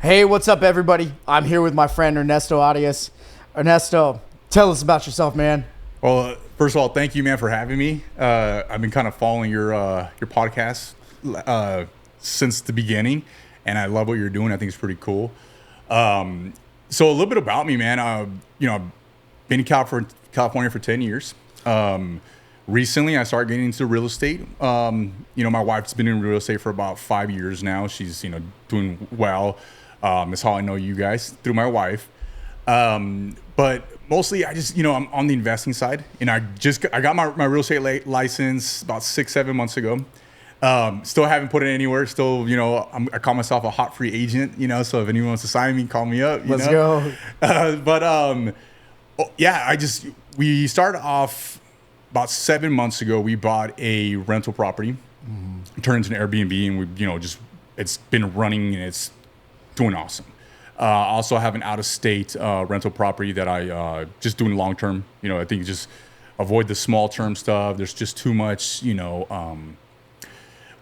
Hey, what's up, everybody? I'm here with my friend Ernesto Arias. Ernesto, tell us about yourself, man. Well, first of all, thank you, man, for having me. I've been kind of following your podcast since the beginning, and I love what you're doing. I think it's pretty cool. So a little bit about me, man. I've been in California for 10 years. Recently, I started getting into real estate. My wife's been in real estate for about 5 years now. She's, doing well. That's how I know you guys, through my wife. But mostly I just, I'm on the investing side, and I got my real estate license about 6-7 months ago. Still haven't put it anywhere. Still, I call myself a hot free agent, so if anyone wants to sign me, call me up. Let's go. We started off about 7 months ago. We bought a rental property, turned into an Airbnb, and we, it's been running and it's doing awesome. Also have an out-of-state rental property that I just doing long-term. I think just avoid the small-term stuff. There's just too much,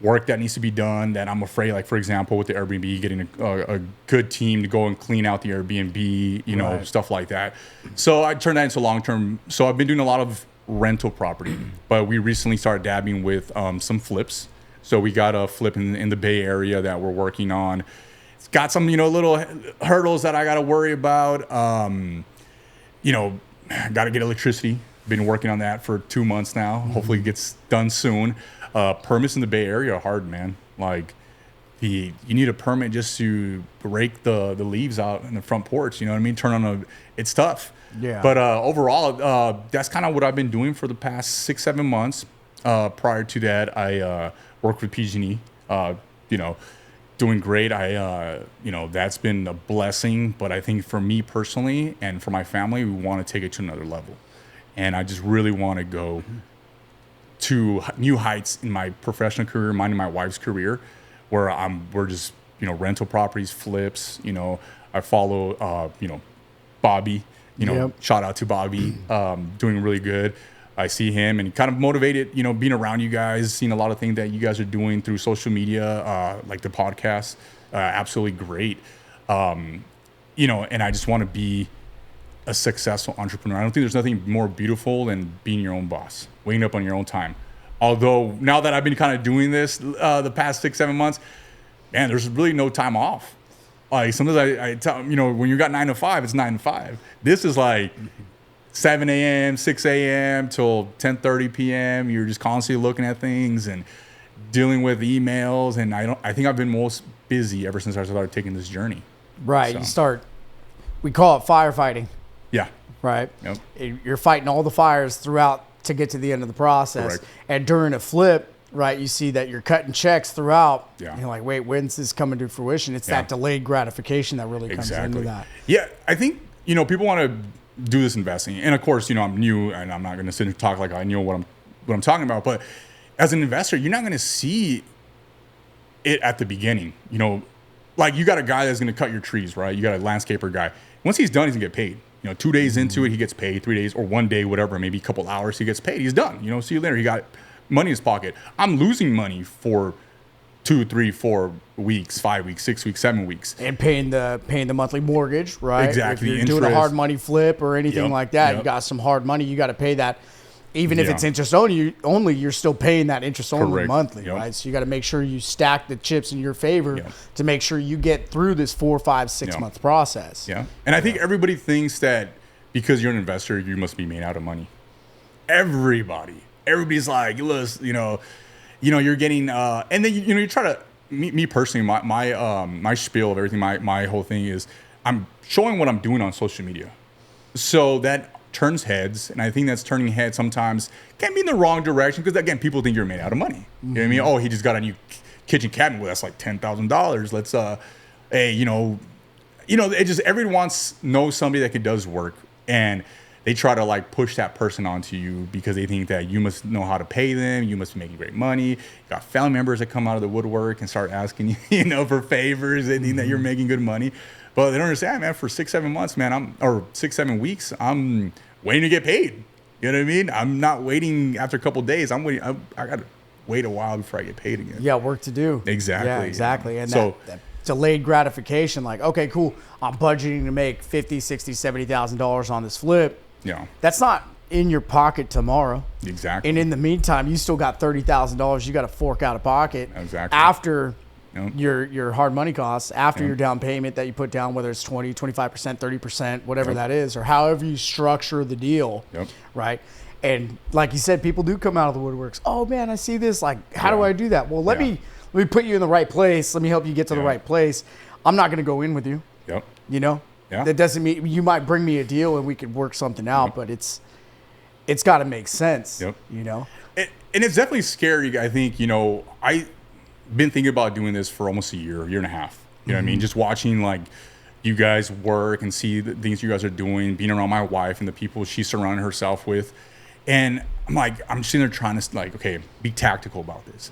work that needs to be done that I'm afraid, like, for example, with the Airbnb, getting a good team to go and clean out the Airbnb, Right. stuff like that. So I turned that into long-term. So I've been doing a lot of rental property, but we recently started dabbing with some flips. So we got a flip in the Bay Area that we're working on. It's got some, little hurdles that I got to worry about. Got to get electricity. Been working on that for 2 months now. Hopefully it gets done soon. Permits in the Bay Area are hard, man. Like, you need a permit just to rake the leaves out in the front porch. You know what I mean? It's tough. Yeah. But overall, that's kind of what I've been doing for the past 6-7 months. Prior to that, I worked with PG&E. Doing great. That's been a blessing. But I think for me personally and for my family, we want to take it to another level. And I just really want to go to new heights in my professional career, mine and my wife's career, where we're just, rental properties, flips. I follow, Bobby. Yep. Shout out to Bobby, doing really good. I see him and kind of motivated, being around you guys, seeing a lot of things that you guys are doing through social media, like the podcast, absolutely great. And I just want to be a successful entrepreneur. I don't think there's nothing more beautiful than being your own boss, waking up on your own time. Although now that I've been kind of doing this the past 6-7 months, man, there's really no time off. Like, sometimes I tell, when you got 9 to 5, it's 9 to 5. This is like 7 a.m., 6 a.m. till 10:30 p.m. You're just constantly looking at things and dealing with emails. And I think I've been most busy ever since I started taking this journey. Right. So. We call it firefighting, Yeah. right? Yep. You're fighting all the fires throughout to get to the end of the process. Correct. And during a flip, right, you see that you're cutting checks throughout. Yeah. You're like, wait, when's this coming to fruition? It's Yeah. that delayed gratification that really comes into that. Yeah, I think, people want to do this investing. And of course, I'm new and I'm not going to sit and talk like I know what I'm talking about. But as an investor, you're not going to see it at the beginning. Like, you got a guy that's going to cut your trees, right? You got a landscaper guy. Once he's done, he's going to get paid. 2 days into it, he gets paid. 3 days or 1 day, whatever, maybe a couple hours, he gets paid. He's done. See you later. He got money in his pocket. I'm losing money for 2, 3, 4 weeks, 5 weeks, 6 weeks, 7 weeks. And paying the monthly mortgage, right? Exactly. If you're doing a hard money flip or anything Yep. like that, Yep. you got some hard money, you got to pay that. Even if Yeah. it's interest only, you're still paying that interest only Correct. monthly, Yep. right? So you got to make sure you stack the chips in your favor Yep. to make sure you get through this 4, 5, 6 Yep. month process. Yeah. And I think everybody thinks that because you're an investor, you must be made out of money. Everybody's like, listen, you're getting, and then, you try to, me personally, my spiel of everything, my whole thing is I'm showing what I'm doing on social media. So that turns heads, and I think that's turning heads sometimes can be in the wrong direction because, again, people think you're made out of money. You know what I mean? Oh, he just got a new kitchen cabinet. Well, that's like $10,000. Let's, it just, everyone knows somebody that does work, and they try to like push that person onto you because they think that you must know how to pay them. You must be making great money. You got family members that come out of the woodwork and start asking you, for favors. They think that you're making good money. But they don't understand, man, for 6-7 months, man, or 6-7 weeks, I'm waiting to get paid. You know what I mean? I'm not waiting after a couple of days. I'm waiting. I got to wait a while before I get paid again. You got work to do. Exactly. Yeah, exactly. And so delayed gratification. Like, okay, cool. I'm budgeting to make $50,000, $60,000, $70,000 on this flip. Yeah. That's not in your pocket tomorrow. Exactly. And in the meantime, you still got $30,000 you got to fork out of pocket. Exactly. After Yep. your hard money costs, after your down payment that you put down, whether it's 20, 25%, 30%, whatever that is, or however you structure the deal. Yep. Right. And like you said, people do come out of the woodworks. Oh man, I see this. Like, how do I do that? Well, let me put you in the right place. Let me help you get to the right place. I'm not going to go in with you. Yep. You know? Yeah. That doesn't mean you might bring me a deal and we could work something out, but it's got to make sense. Yep. You know? And it's definitely scary. I think, I've been thinking about doing this for almost a year and a half. You know what I mean? Just watching like you guys work and see the things you guys are doing, being around my wife and the people she surrounded herself with. And I'm sitting there trying to like, okay, be tactical about this.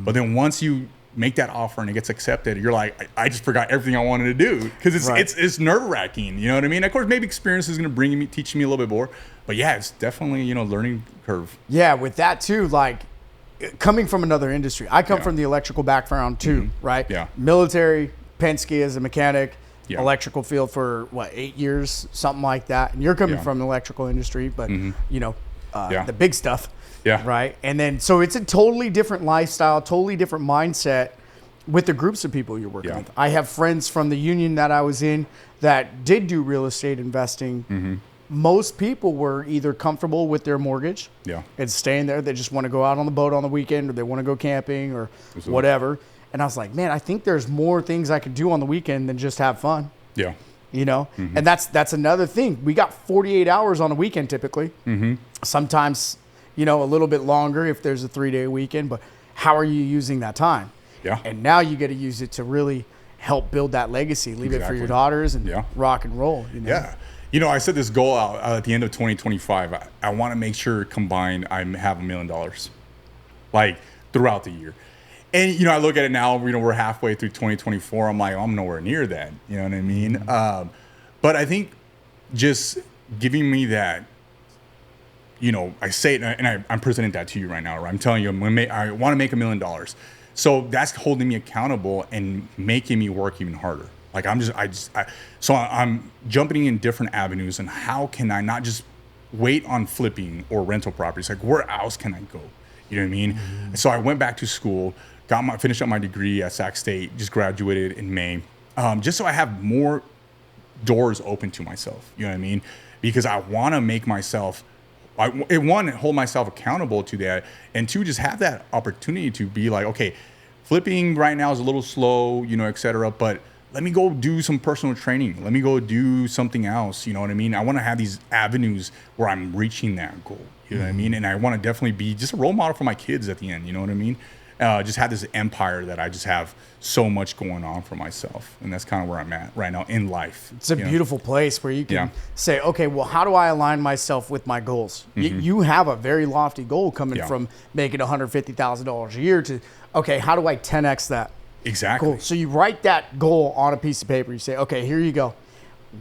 But then once you make that offer and it gets accepted, you're like, I just forgot everything I wanted to do, because it's nerve wracking. You know what I mean? Of course, maybe experience is going to teach me a little bit more. But yeah, it's definitely, learning curve. Yeah, with that too, like coming from another industry. I come from the electrical background too, right? Yeah. Military, Penske as a mechanic, Yeah. electrical field for 8 years, something like that. And you're coming from the electrical industry, but the big stuff. Yeah. Right. And then, so it's a totally different lifestyle, totally different mindset with the groups of people you're working with. I have friends from the union that I was in that did do real estate investing. Most people were either comfortable with their mortgage and staying there. They just want to go out on the boat on the weekend, or they want to go camping or whatever. And I was like, man, I think there's more things I could do on the weekend than just have fun. Yeah. And that's another thing. We got 48 hours on a weekend typically. Sometimes, a little bit longer if there's a 3-day weekend, but how are you using that time? Yeah. And now you got to use it to really help build that legacy, leave it for your daughters and rock and roll. Yeah. I set this goal out at the end of 2025. I want to make sure combined I have $1 million, like throughout the year. And, I look at it now, we're halfway through 2024. I'm like, I'm nowhere near that. You know what I mean? But I think just giving me that, I say it, and I'm presenting that to you right now, right? I'm telling you, I want to make $1 million. So that's holding me accountable and making me work even harder. Like I'm jumping in different avenues, and how can I not just wait on flipping or rental properties? Like, where else can I go? You know what I mean? So I went back to school, finished up my degree at Sac State, just graduated in May, just so I have more doors open to myself. You know what I mean? Because I want to make myself, hold myself accountable to that, and two, just have that opportunity to be like, okay, flipping right now is a little slow, et cetera, but let me go do some personal training. Let me go do something else. You know what I mean? I want to have these avenues where I'm reaching that goal. You know what I mean? And I want to definitely be just a role model for my kids at the end. You know what I mean? Just have this empire that I just have so much going on for myself. And that's kind of where I'm at right now in life. It's a beautiful place where you can say, okay, well, how do I align myself with my goals? You have a very lofty goal coming from making $150,000 a year to, okay, how do I 10X that? Exactly. Cool. So you write that goal on a piece of paper. You say, okay, here you go.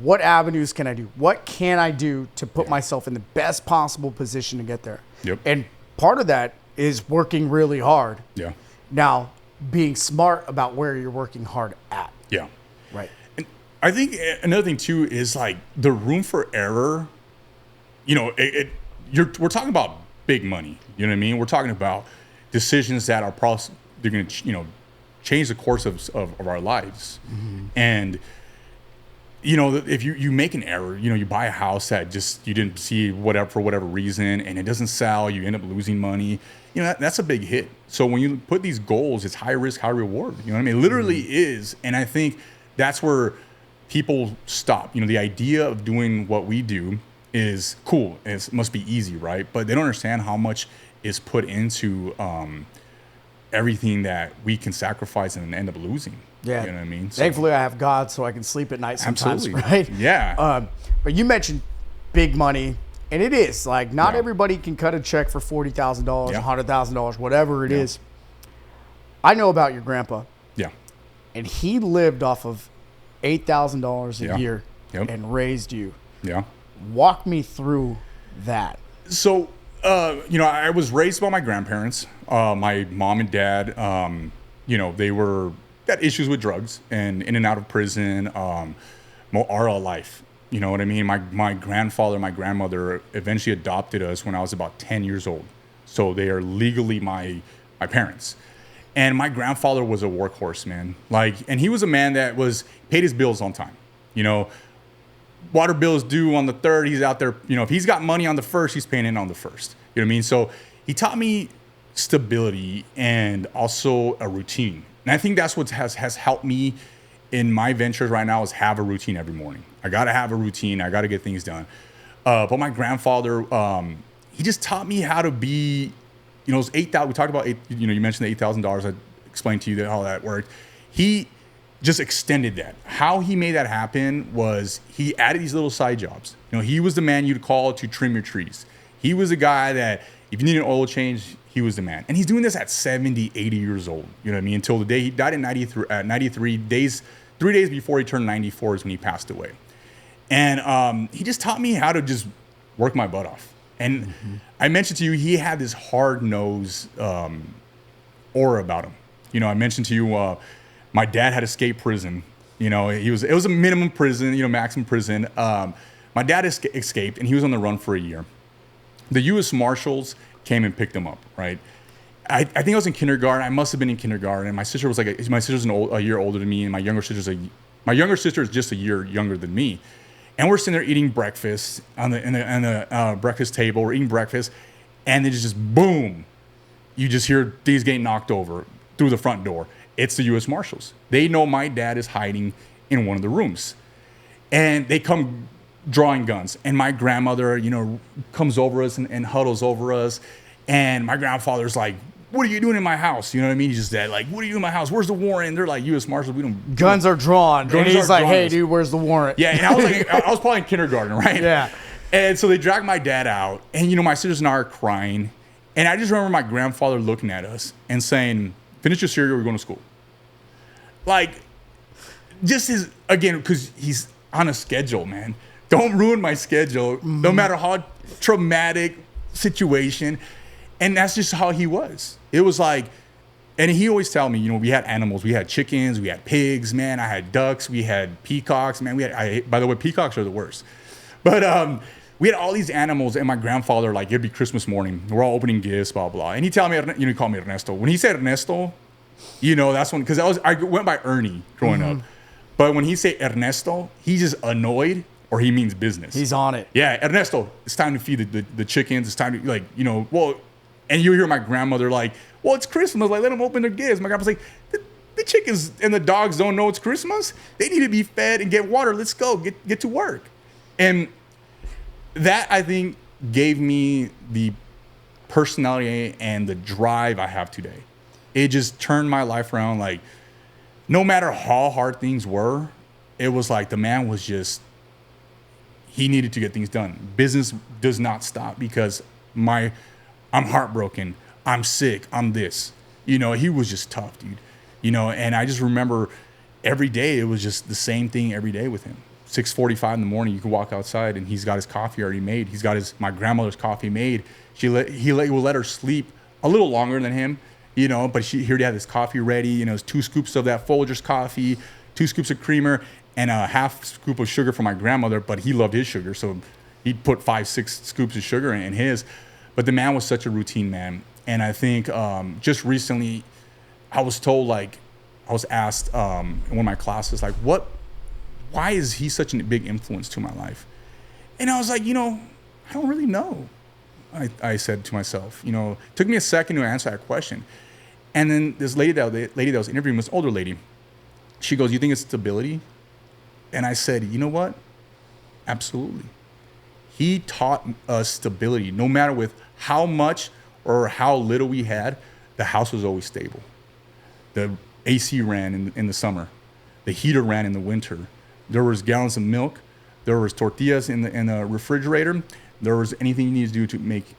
What avenues can I do? What can I do to put myself in the best possible position to get there? Yep. And part of that is working really hard. Yeah. Now, being smart about where you're working hard at. Yeah. Right. And I think another thing too is like the room for error. We're talking about big money. You know what I mean? We're talking about decisions that are they're going to, change the course of our lives. And if you make an error, you buy a house that just you didn't see for whatever reason, and it doesn't sell, you end up losing money. That's a big hit. So when you put these goals, it's high risk, high reward. You know what I mean? It literally is. And I think that's where people stop. The idea of doing what we do is cool. It must be easy, right? But they don't understand how much is put into everything that we can sacrifice and end up losing. Yeah. You know what I mean? So, thankfully, I have God, so I can sleep at night sometimes, absolutely. right? Yeah. But you mentioned big money, and it is. Like, not everybody can cut a check for $40,000, $100,000, whatever it is. I know about your grandpa. Yeah. And he lived off of $8,000 a year and raised you. Yeah. Walk me through that. So, I was raised by my grandparents. My mom and dad, they were got issues with drugs and in and out of prison, our life. You know what I mean? My grandfather, my grandmother eventually adopted us when I was about 10 years old. So they are legally my parents. And my grandfather was a workhorse, man. And he was a man that paid his bills on time. You know, water bill is due on the 3rd. He's out there, you know, if he's got money on the 1st, he's paying it on the 1st. You know what I mean? So he taught me stability and also a routine. And I think that's what has helped me in my ventures right now is have a routine every morning. I got to have a routine. I got to get things done. But my grandfather, he just taught me how to be, you know, we talked about, you mentioned the $8,000. I explained to you how that worked. He just extended that. How he made that happen was he added these little side jobs. You know, he was the man you'd call to trim your trees. He was a guy that if you need an oil change, he was the man. And he's doing this at 70, 80 years old. You know what I mean? Until the day he died in 93 days, 3 days before he turned 94 is when he passed away. And he just taught me how to just work my butt off. And I mentioned to you, he had this hard-nosed aura about him. You know, I mentioned to you, my dad had escaped prison. You know, it was a minimum prison, you know, maximum prison. My dad escaped, and he was on the run for a year. The U.S. Marshals came and picked him up, right? I think I was in kindergarten. I must have been in kindergarten. And my sister was my sister's a year older than me, and my younger sister is just a year younger than me. And we're sitting there eating breakfast on the breakfast table. We're eating breakfast, and then just boom, you just hear things getting knocked over through the front door. It's the U.S. Marshals. They know my dad is hiding in one of the rooms, and they come drawing guns. And my grandmother, you know, comes over us and huddles over us. And my grandfather's like, "What are you doing in my house?" You know what I mean? He's just that, like, "What are you doing in my house? Where's the warrant?" And they're like, "U.S. Marshals, we don't." Guns are drawn. And he's like, "Hey, dude, where's the warrant?" Yeah, and I was like, I was probably in kindergarten, right? Yeah. And so they drag my dad out, and, you know, my sisters and I are crying. And I just remember my grandfather looking at us and saying, "Finish your cereal, we're going to school." Like, just again, because he's on a schedule, man. Don't ruin my schedule, no matter how traumatic situation. And that's just how he was. It was like, and he always tell me, you know, we had animals. We had chickens, we had pigs, man. I had ducks, we had peacocks, man. By the way, peacocks are the worst. But we had all these animals, and my grandfather, like, it'd be Christmas morning. We're all opening gifts, blah, blah. And he'd tell me, you know, he called me Ernesto. When he said Ernesto, you know, that's when, because I went by Ernie growing up. But when he say Ernesto, he's just annoyed, or he means business. He's on it. Yeah, Ernesto, it's time to feed the chickens. It's time to, like, you know, well, and you hear my grandmother like, "Well, it's Christmas. Like, let them open their gifts." My grandpa's like, the chickens and the dogs don't know it's Christmas. They need to be fed and get water. Let's go, get to work. And that, I think, gave me the personality and the drive I have today. It just turned my life around. Like, no matter how hard things were, it was like the man was just, he needed to get things done. Business does not stop because I'm heartbroken. I'm sick. I'm this. You know, he was just tough, dude. You know, and I just remember every day, it was just the same thing every day with him. 6:45 in the morning, you can walk outside and he's got his coffee already made. He's got my grandmother's coffee made. He will let her sleep a little longer than him, you know, but he already had his coffee ready. You know, 2 scoops of that Folgers coffee, 2 scoops of creamer, and a half scoop of sugar for my grandmother, but he loved his sugar, so he'd put 5-6 scoops of sugar in his. But the man was such a routine man. And I think just recently, I was asked in one of my classes, like, why is he such a big influence to my life? And I was like, you know, I don't really know. I said to myself, you know, it took me a second to answer that question. And then this lady that was interviewing, this older lady, she goes, "You think it's stability?" And I said, "You know what? Absolutely. He taught us stability. No matter with how much or how little we had, the house was always stable. The AC ran in the summer. The heater ran in the winter. There was gallons of milk. There was tortillas in the refrigerator. There was anything you need to do to make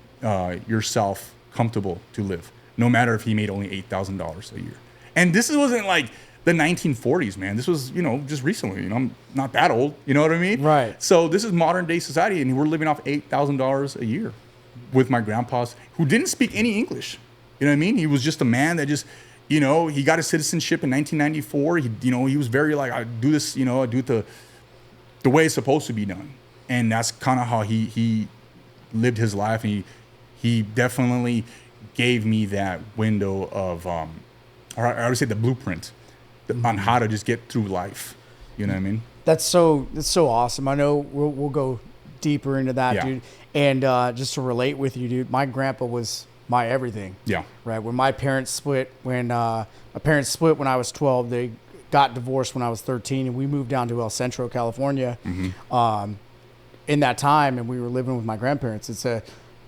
yourself comfortable to live, no matter if he made only $8,000 a year." And this wasn't like the 1940s, man. This was, you know, just recently. You know, I'm not that old. You know what I mean? Right. So this is modern day society, and we're living off $8,000 a year with my grandpa's, who didn't speak any English. You know what I mean? He was just a man that just, You know, he got his citizenship in 1994. He was very like, I do this, I do it the way it's supposed to be done. And that's kind of how he lived his life. And he definitely gave me that window of, or I would say the blueprint on how to just get through life. You know what I mean? That's so awesome. I know we'll go deeper into that, dude. And just to relate with you, dude, my grandpa was my everything. Yeah. Right. When my parents split, when I was 12, they got divorced when I was 13, and we moved down to El Centro, California. In that time, and we were living with my grandparents. It's a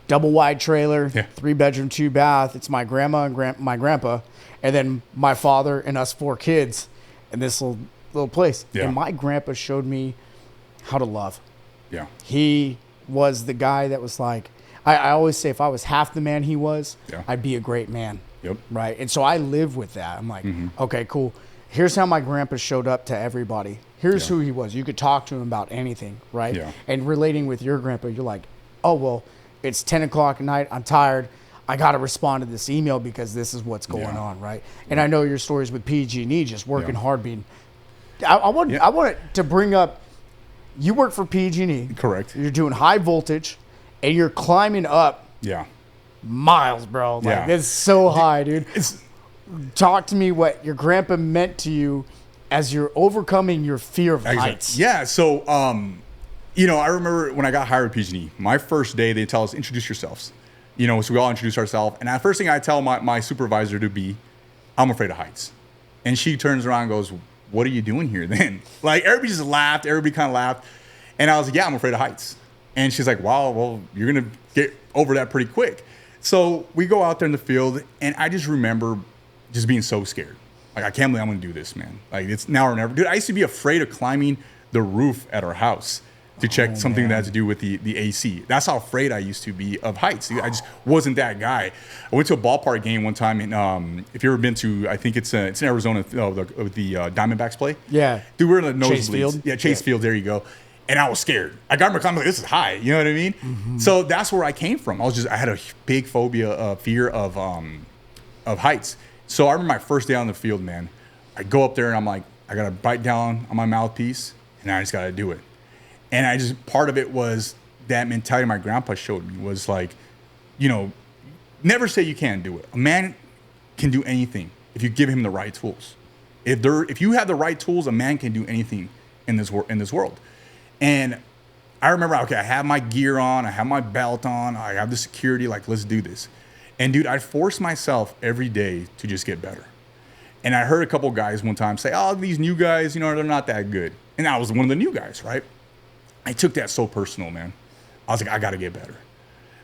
double wide trailer, 3-bedroom, 2-bath. It's my grandma and my grandpa, and then my father and us 4 kids in this little place. Yeah. And my grandpa showed me how to love. Yeah. He was the guy that was like, I always say, if I was half the man he was, I'd be a great man. Yep. Right. And so I live with that. I'm like, okay, cool. Here's how my grandpa showed up to everybody. Here's who he was. You could talk to him about anything, right? Yeah. And relating with your grandpa, you're like, oh, well, it's 10 o'clock at night. I'm tired. I got to respond to this email because this is what's going on, right? And I know your stories with PG&E, just working hard, being. I want to bring up, you work for PG&E. Correct. You're doing high voltage, and you're climbing up miles, bro. Like, it's so high, dude. Talk to me what your grandpa meant to you as you're overcoming your fear of heights. Yeah. So, I remember when I got hired at PG&E, my first day, they tell us, introduce yourselves. So we all introduce ourselves. And the first thing I tell my supervisor to be, I'm afraid of heights. And she turns around and goes, what are you doing here then? Like, everybody just laughed. Everybody kind of laughed. And I was like, yeah, I'm afraid of heights. And she's like, wow, well, you're going to get over that pretty quick. So we go out there in the field, and I just remember just being so scared. Like, I can't believe I'm going to do this, man. Like, it's now or never. Dude, I used to be afraid of climbing the roof at our house to check something that had to do with the AC. That's how afraid I used to be of heights. I just wasn't that guy. I went to a ballpark game one time, and if you've ever been to, I think it's in Arizona, the Diamondbacks play. Yeah. Dude, we're in the nosebleeds. Chase Field? Yeah, Chase Field, there you go. And I was scared. I got my comment, like, this is high. You know what I mean? So that's where I came from. I had a big phobia, fear of heights. So I remember my first day on the field, man. I go up there and I'm like, I got to bite down on my mouthpiece, and I just got to do it. And part of it was that mentality my grandpa showed me was like, never say you can't do it. A man can do anything if you give him the right tools. If you have the right tools, a man can do anything in this world. And I remember, okay, I have my gear on, I have my belt on, I have the security, like, let's do this. And dude, I forced myself every day to just get better. And I heard a couple guys one time say, oh, these new guys, they're not that good. And I was one of the new guys, right? I took that so personal, man. I was like, I got to get better.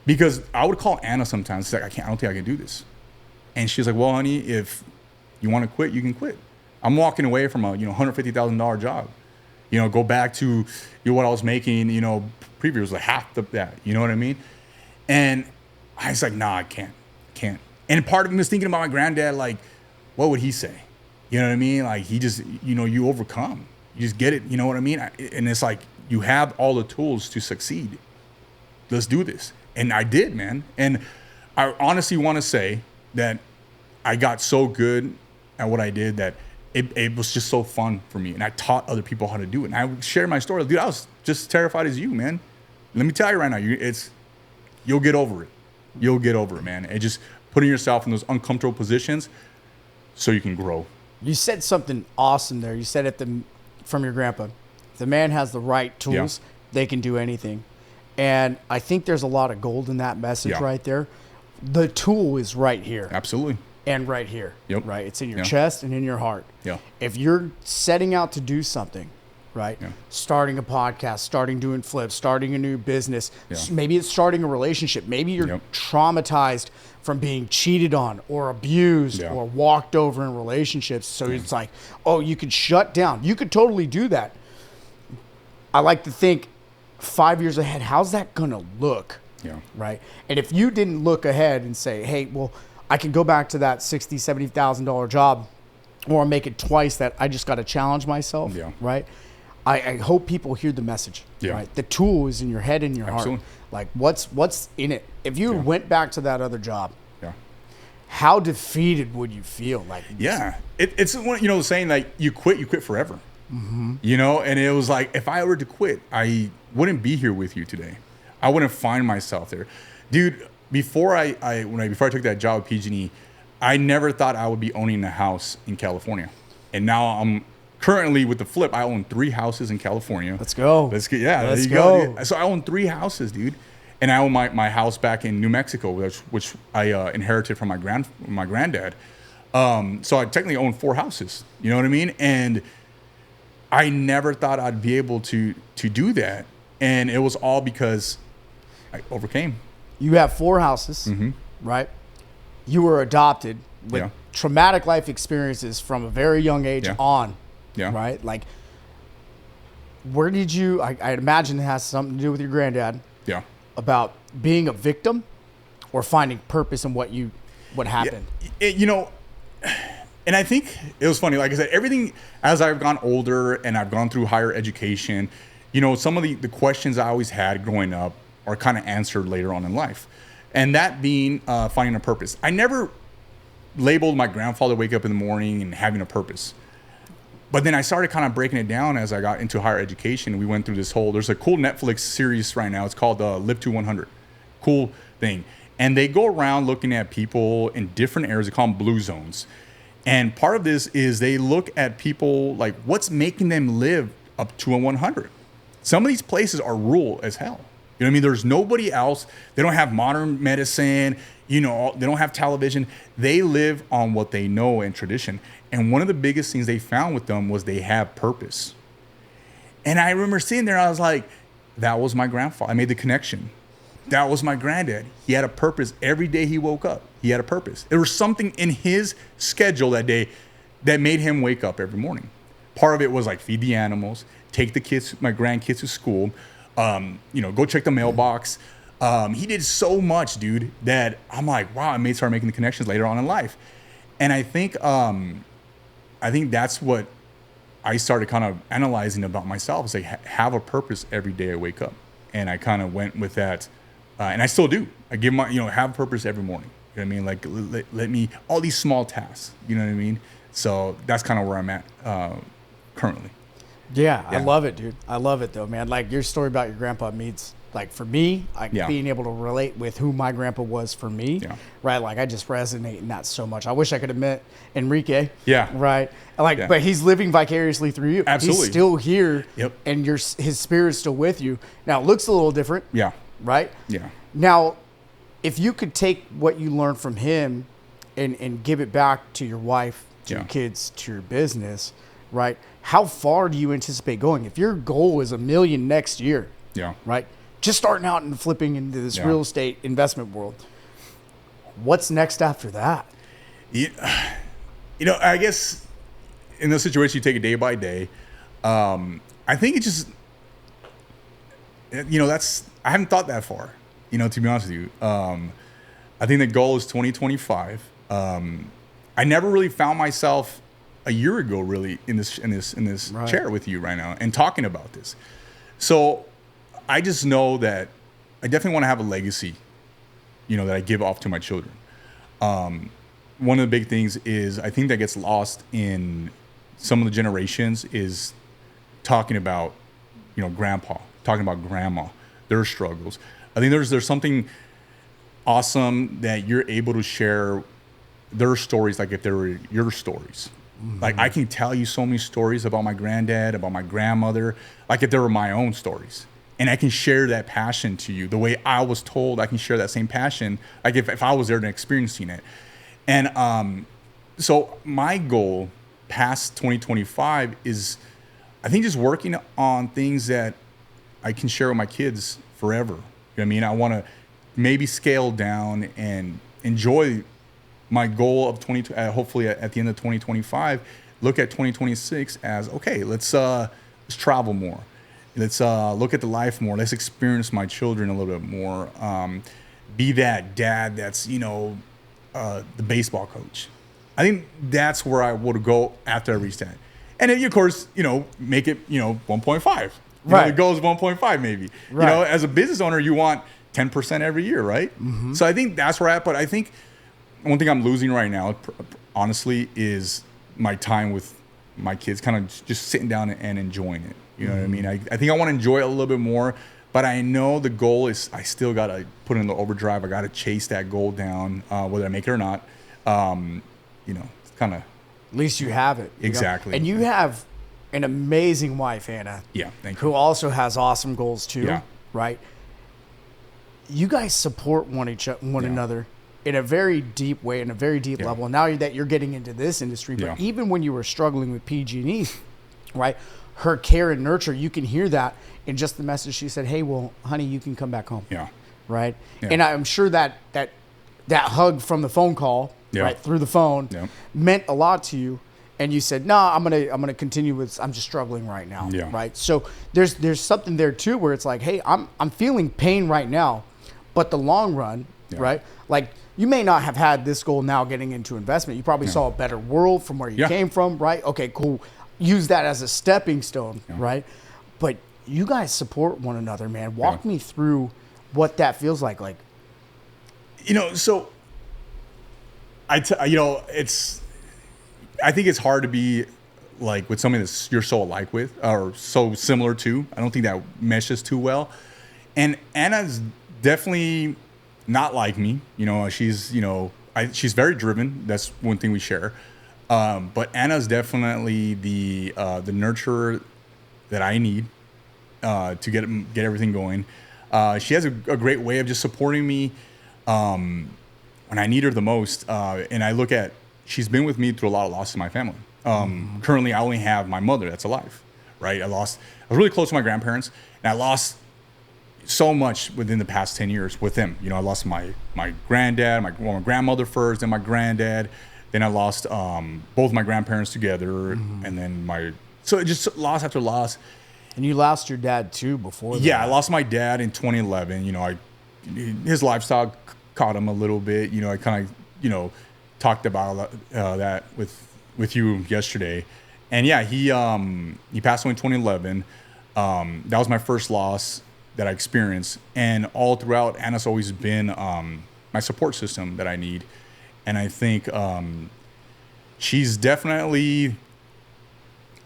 Because I would call Anna sometimes, she's like, I don't think I can do this. And she's like, well, honey, if you want to quit, you can quit. I'm walking away from a $150,000 job. Go back to what I was making, previously was like half that, you know what I mean? And I was like, nah, I can't. And part of me was thinking about my granddad, like, what would he say? You know what I mean? Like, he just, you overcome. You just get it, you know what I mean? And it's like, you have all the tools to succeed. Let's do this. And I did, man. And I honestly want to say that I got so good at what I did that it was just so fun for me. And I taught other people how to do it. And I would share my story. Dude, I was just terrified as you, man. Let me tell you right now, you'll get over it. You'll get over it, man. And just putting yourself in those uncomfortable positions so you can grow. You said something awesome there. You said it from your grandpa. If the man has the right tools, they can do anything. And I think there's a lot of gold in that message right there. The tool is right here. Absolutely. And right here. Yep. Right? It's in your chest and in your heart. Yeah. If you're setting out to do something, right? Yeah. Starting a podcast, starting doing flips, starting a new business. Yeah. Maybe it's starting a relationship. Maybe you're traumatized from being cheated on or abused or walked over in relationships. So it's like, oh, you could shut down. You could totally do that. I like to think 5 years ahead, how's that going to look? Yeah. Right. And if you didn't look ahead and say, hey, well, I can go back to that $60,000, $70,000 job or make it twice that, I just got to challenge myself. Yeah. Right. I hope people hear the message. Yeah. Right. The tool is in your head and your heart. Like what's in it. If you went back to that other job how defeated would you feel? Like, yeah, it's the saying, like, you quit forever. And it was like, if I were to quit, I wouldn't be here with you today. I wouldn't find myself there, dude. Before I took that job at PG&E, I never thought I would be owning a house in California, and now I'm currently with the flip. I own 3 houses in California. Let's go. Let's get yeah. Let's go. go. So I own 3 houses, dude. And I own my house back in New Mexico, which I inherited from my granddad. So I technically own 4 houses. You know what I mean? And I never thought I'd be able to do that. And it was all because I overcame. You have 4 houses, right? You were adopted with traumatic life experiences from a very young age on, right? Like, where did you? I imagine it has something to do with your granddad. Yeah. About being a victim or finding purpose in what happened. And I think it was funny. Like I said, everything as I've gone older and I've gone through higher education, some of the questions I always had growing up are kind of answered later on in life. And that being finding a purpose. I never labeled my grandfather wake up in the morning and having a purpose. But then I started kind of breaking it down as I got into higher education. We went through there's a cool Netflix series right now. It's called Live to 100. Cool thing. And they go around looking at people in different areas. They call them blue zones. And part of this is they look at people, like, what's making them live up to a 100. Some of these places are rural as hell. You know what I mean? There's nobody else. They don't have modern medicine. They don't have television. They live on what they know and tradition. And one of the biggest things they found with them was they have purpose. And I remember sitting there, I was like, that was my grandfather. I made the connection. That was my granddad. He had a purpose. Every day he woke up, he had a purpose. There was something in his schedule that day that made him wake up every morning. Part of it was like feed the animals, take my grandkids to school, go check the mailbox. He did so much, dude, that I'm like, wow, I start making the connections later on in life. And I think that's what I started kind of analyzing about myself. Is like, have a purpose every day I wake up. And I kind of went with that. And I still do. I give have purpose every morning. You know what I mean? Like, let me, all these small tasks, you know what I mean? So that's kind of where I'm at currently. Yeah, I love it, dude. I love it, though, man. Like, your story about your grandpa means, like, for me, being able to relate with who my grandpa was for me, right? Like, I just resonate in that so much. I wish I could have met Enrique. Yeah. Right? Like, but he's living vicariously through you. Absolutely. He's still here. Yep. And his spirit's still with you. Now, it looks a little different. Yeah. Right? Yeah. Now, if you could take what you learned from him and give it back to your wife, to your kids, to your business, right? How far do you anticipate going? If your goal is $1 million next year, right? Just starting out and flipping into this real estate investment world, what's next after that? I guess in those situations you take it day by day. I think it just, I haven't thought that far, to be honest with you. I think the goal is 2025. I never really found myself a year ago, really, in this chair with you right now and talking about this. So I just know that I definitely want to have a legacy, that I give off to my children. One of the big things is I think that gets lost in some of the generations is talking about, grandpa, talking about grandma, their struggles. I think there's something awesome that you're able to share their stories, like if they were your stories. Mm-hmm. Like, I can tell you so many stories about my granddad, about my grandmother, like if they were my own stories. And I can share that passion to you. The way I was told, I can share that same passion, like if I was there and experiencing it. And so my goal past 2025 is, I think, just working on things that I can share with my kids forever. You know what I mean? I want to maybe scale down and enjoy my goal of hopefully at the end of 2025, look at 2026 as, okay, let's travel more. Let's look at the life more. Let's experience my children a little bit more. Be that dad that's, the baseball coach. I think that's where I would go after every stat. And then, of course, make it, 1.5. Right. The goal is 1.5 maybe. Right. As a business owner, you want 10% every year, right? Mm-hmm. So I think that's where I'm at. But I think one thing I'm losing right now, honestly, is my time with my kids, kind of just sitting down and enjoying it. You know what I mean? I think I want to enjoy it a little bit more, but I know the goal is I still got to put in the overdrive. I got to chase that goal down, whether I make it or not. It's kind of. At least you have it. Exactly. And you have an amazing wife, Anna. Yeah, thank you. Who also has awesome goals too. Yeah. Right? You guys support one another in a very deep way, in a very deep level. Now that you're getting into this industry, but even when you were struggling with PG&E, right? Her care and nurture, you can hear that in just the message she said, hey, well, honey, you can come back home. Yeah. Right? Yeah. And I'm sure that hug from the phone call, right, through the phone, meant a lot to you. And you said, no, I'm gonna continue with, I'm just struggling right now. Yeah. Right? So there's something there too where it's like, hey, I'm feeling pain right now, but the long run, right? Like, you may not have had this goal now getting into investment. You probably saw a better world from where you came from, right? Okay, cool. Use that as a stepping stone, right? But you guys support one another, man. Walk me through what that feels like. Like, so I think it's hard to be like with somebody that you're so alike with or so similar to. I don't think that meshes too well. And Anna's definitely not like me. She's she's very driven. That's one thing we share. But Anna's definitely the nurturer that I need to get everything going. She has a great way of just supporting me when I need her the most. And I look at, she's been with me through a lot of loss in my family. Currently, I only have my mother that's alive, right? I was really close to my grandparents, and I lost so much within the past 10 years with them. I lost my granddad, my grandmother first, then my granddad. Then I lost both my grandparents together, and then so it just loss after loss. And you lost your dad too before that. Yeah, I lost my dad in 2011. His lifestyle caught him a little bit. I kind of, talked about that with you yesterday. And yeah, he passed away in 2011. That was my first loss that I experienced. And all throughout, Anna's always been my support system that I need. And I think she's definitely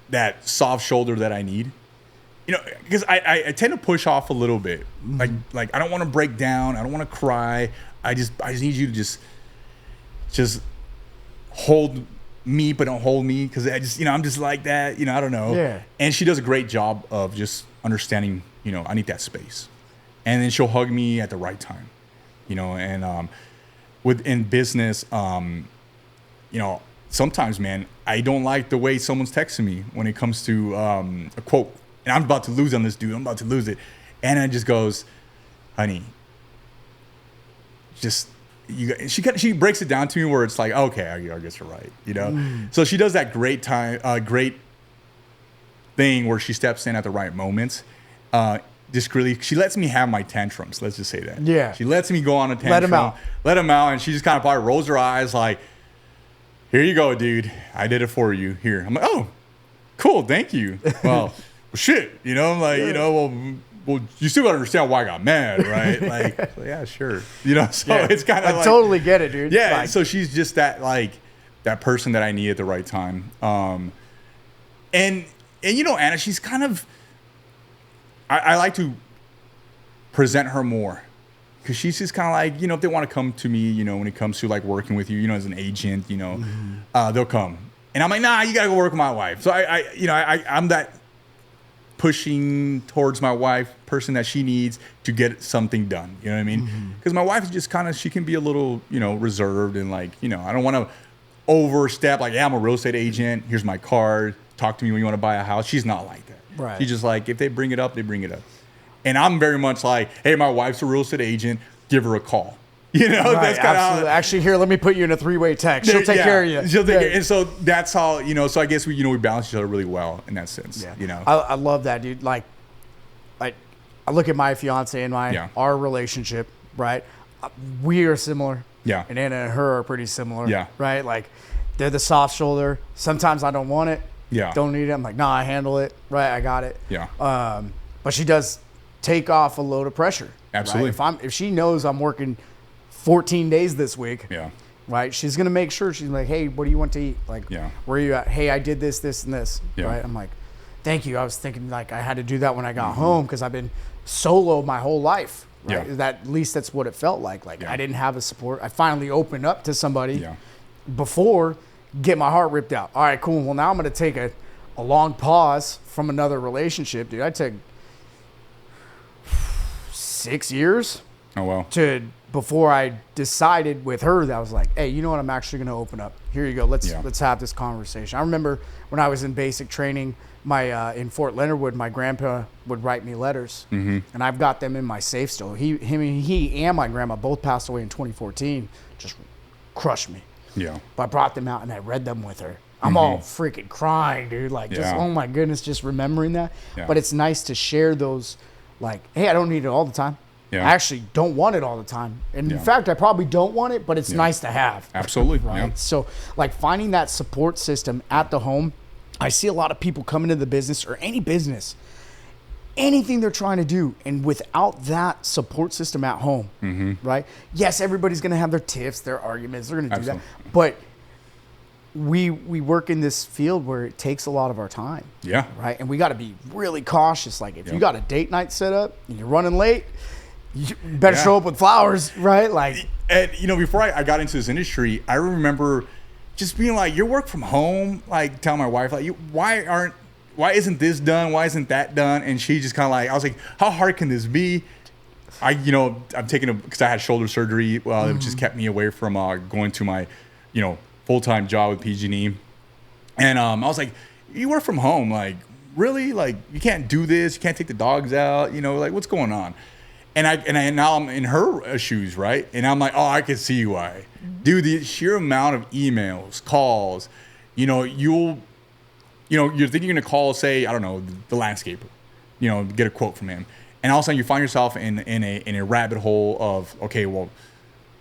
that soft shoulder that I need. Because I tend to push off a little bit. Like I don't want to break down. I don't want to cry. I just need you to just hold me, but don't hold me. Because I'm just like that. I don't know. Yeah. And she does a great job of just understanding, I need that space. And then she'll hug me at the right time. And within business, sometimes, man, I don't like the way someone's texting me when it comes to a quote. And I'm about to lose on this dude. I'm about to lose it. And it just goes, honey, she breaks it down to me where it's like, okay, I guess you're right. So she does that great thing where she steps in at the right moments. She lets me have my tantrums. Let's just say that. Yeah. She lets me go on a tantrum. Let him out. And she just kind of probably rolls her eyes like, here you go, dude. I did it for you. Here. I'm like, oh, cool. Thank you. Well, shit. I'm like, well, you still got to understand why I got mad, right? Like, yeah, sure. So it's kind of I totally get it, dude. Yeah. So she's just that person that I need at the right time. And Anna, she's kind of, I like to present her more because she's just kind of like, if they want to come to me, when it comes to like working with you, as an agent, they'll come. And I'm like, nah, you got to go work with my wife. So I'm that pushing towards my wife person that she needs to get something done. You know what I mean? Because my wife is just kind of, she can be a little, reserved and like, I don't want to overstep. Like, yeah, I'm a real estate agent. Here's my card. Talk to me when you want to buy a house. She's not like that. Right. She's just like, if they bring it up, they bring it up. And I'm very much like, hey, my wife's a real estate agent. Give her a call. Right, that's kind of actually, here, let me put you in a 3-way text. She'll take care of you. She'll take care. And so that's how, so I guess we balance each other really well in that sense. Yeah. I love that, dude. Like, I look at my fiance and our relationship, right? We are similar. Yeah. And Anna and her are pretty similar. Yeah. Right? Like, they're the soft shoulder. Sometimes I don't want it. Yeah. Don't need it. I'm like, nah, I handle it. Right? I got it. Yeah. But she does take off a load of pressure. Absolutely. Right? If she knows I'm working 14 days this week. Yeah. right? She's going to make sure she's like, hey, what do you want to eat? Like, where are you at? Hey, I did this, this, and this, right? I'm like, thank you. I was thinking like I had to do that when I got home because I've been solo my whole life, right? At least that's what it felt like. Like I didn't have a support. I finally opened up to somebody before, get my heart ripped out. All right, cool. Well, now I'm going to take a long pause from another relationship, dude. I took 6 years. Oh, wow. Before I decided with her that I was like, hey, you know what? I'm actually going to open up. Here you go. Let's have this conversation. I remember when I was in basic training, in Fort Leonard Wood, my grandpa would write me letters, and I've got them in my safe still. He and my grandma both passed away in 2014. Just crushed me. Yeah. But I brought them out and I read them with her. I'm all freaking crying, dude. Like, just, oh my goodness, just remembering that. Yeah. But it's nice to share those, like, hey, I don't need it all the time. Yeah. I actually don't want it all the time. And in fact, I probably don't want it, but it's nice to have. Absolutely. Right? Yeah. So, like, finding that support system at the home, I see a lot of people come into the business or any business, anything they're trying to do, and without that support system at home, right? Yes, everybody's going to have their tiffs, their arguments. They're going to do that. But we work in this field where it takes a lot of our time. Yeah. Right? And we got to be really cautious. Like, if you got a date night set up and you're running late, you better show up with flowers, right? Like, and you know, before I got into this industry, I remember just being like, you work from home, like telling my wife, like, why isn't this done? Why isn't that done? And she just kind of like, I was like, how hard can this be? I'm taking because I had shoulder surgery. Well, it just kept me away from going to my, full-time job with PG&E. And I was like, you work from home, like, really? Like, you can't do this. You can't take the dogs out. Like, what's going on? And now I'm in her shoes, right? And I'm like, oh, I can see why. Dude, the sheer amount of emails, calls, you're thinking you're going to call, say, I don't know, the landscaper, get a quote from him. And all of a sudden you find yourself in a rabbit hole of, okay, well,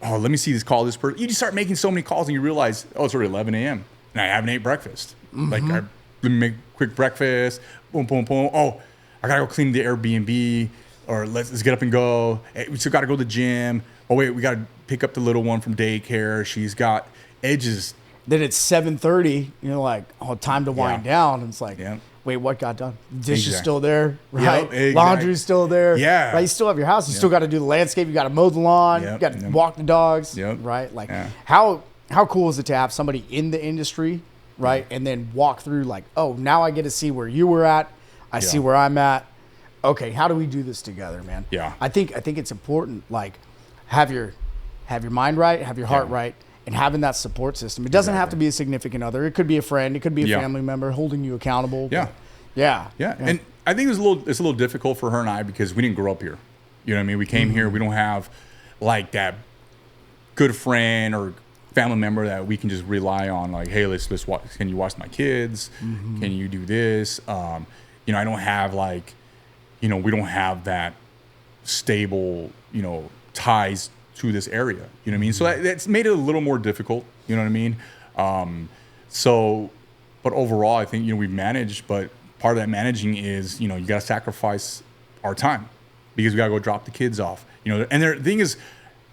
let me see this call, this person. You just start making so many calls and you realize, it's already 11 a.m. and I haven't ate breakfast. Like, let me make quick breakfast, boom, boom, boom. Oh, I got to go clean the Airbnb. Or let's get up and go. We still got to go to the gym. Oh, wait, we got to pick up the little one from daycare. She's got edges. Then it's 7:30. Like, time to wind down. And it's like, wait, what got done? Dish is still there, right? Exactly. Laundry's still there. Yeah. Right? You still have your house. You still got to do the landscape. You got to mow the lawn. You got to walk the dogs. Right? Like, how cool is it to have somebody in the industry, right? And then walk through like, oh, now I get to see where you were at. I see where I'm at. Okay, how do we do this together, man? Yeah. I think it's important, like, have your mind right, have your heart right, and having that support system. It doesn't have to be a significant other. It could be a friend. It could be a family member holding you accountable. Yeah. Yeah. And I think it's a little difficult for her and I because we didn't grow up here. You know what I mean? We came here. We don't have, like, that good friend or family member that we can just rely on. Like, hey, let's watch. Can you watch my kids? Can you do this? I don't have, like, we don't have that stable, ties to this area. You know what I mean? So that's made it a little more difficult. You know what I mean? But overall, I think, we've managed, but part of that managing is, you got to sacrifice our time because we got to go drop the kids off. And the thing is,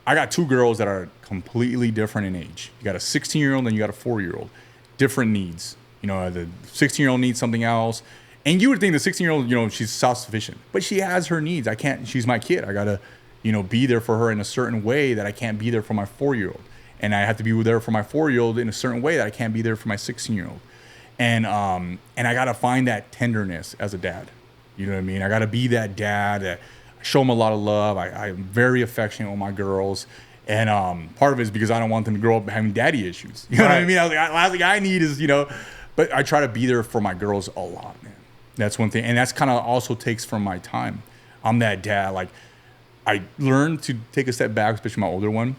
I got two girls that are completely different in age. You got a 16-year-old and you got a 4-year-old. Different needs. The 16-year-old needs something else. And you would think the 16-year-old, she's self-sufficient, but she has her needs. She's my kid. I got to, be there for her in a certain way that I can't be there for my 4-year-old. And I have to be there for my 4-year-old in a certain way that I can't be there for my 16-year-old. And I got to find that tenderness as a dad. You know what I mean? I got to be that dad that I show them a lot of love. I'm very affectionate with my girls. And part of it is because I don't want them to grow up having daddy issues. You know what I mean? I was like, last thing I need is, but I try to be there for my girls a lot, man. That's one thing. And that's kind of also takes from my time. I'm that dad. Like, I learned to take a step back, especially my older one,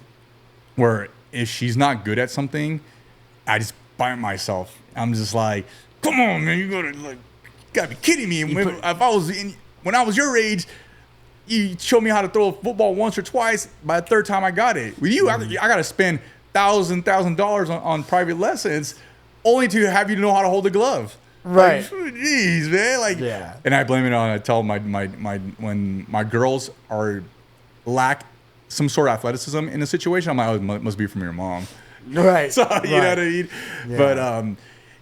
where if she's not good at something, I just bite myself. I'm just like, come on, man, you gotta be kidding me. When I was your age, you showed me how to throw a football once or twice. By the third time I got it. With you, I got to spend $1,000 on private lessons only to have you know how to hold a glove. Right. Like, jeez, man. Like, and I blame it on, I tell when my girls lack some sort of athleticism in a situation, I'm like, oh, it must be from your mom. Right. So, you know what I mean? Yeah.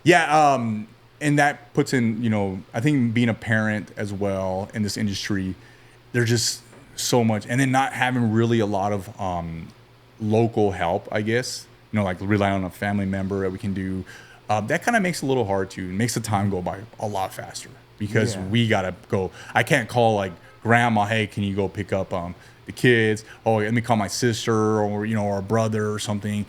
But, and that puts in, you know, I think being a parent as well in this industry, there's just so much. And then not having really a lot of local help, I guess, you know, like relying on a family member that we can do. That kind of makes it a little hard too. It makes the time go by a lot faster because we got to go. I can't call like grandma, hey, can you go pick up the kids? Oh, let me call my sister or, you know, or a brother or something.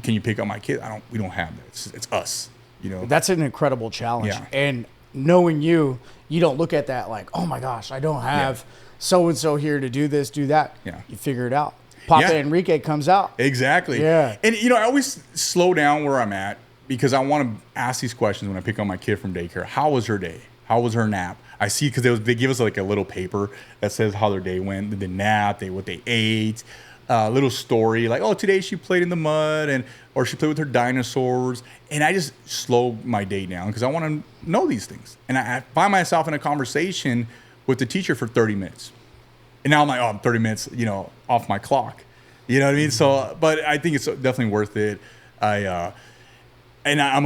Can you pick up my kid? We don't have that. It's us, you know. That's an incredible challenge. Yeah. And knowing you don't look at that like, oh my gosh, I don't have so-and-so here to do this, do that. Yeah. You figure it out. Papa Enrique comes out. Exactly. Yeah. And, you know, I always slow down where I'm at because I want to ask these questions when I pick up my kid from daycare. How was her day? How was her nap? I see because they give us like a little paper that says how their day went, the nap, what they ate, a little story like, oh, today she played in the mud or she played with her dinosaurs. And I just slow my day down because I want to know these things. And I find myself in a conversation with the teacher for 30 minutes. And now I'm like, oh, I'm 30 minutes, you know, off my clock. You know what I mean? So, but I think it's definitely worth it. I'm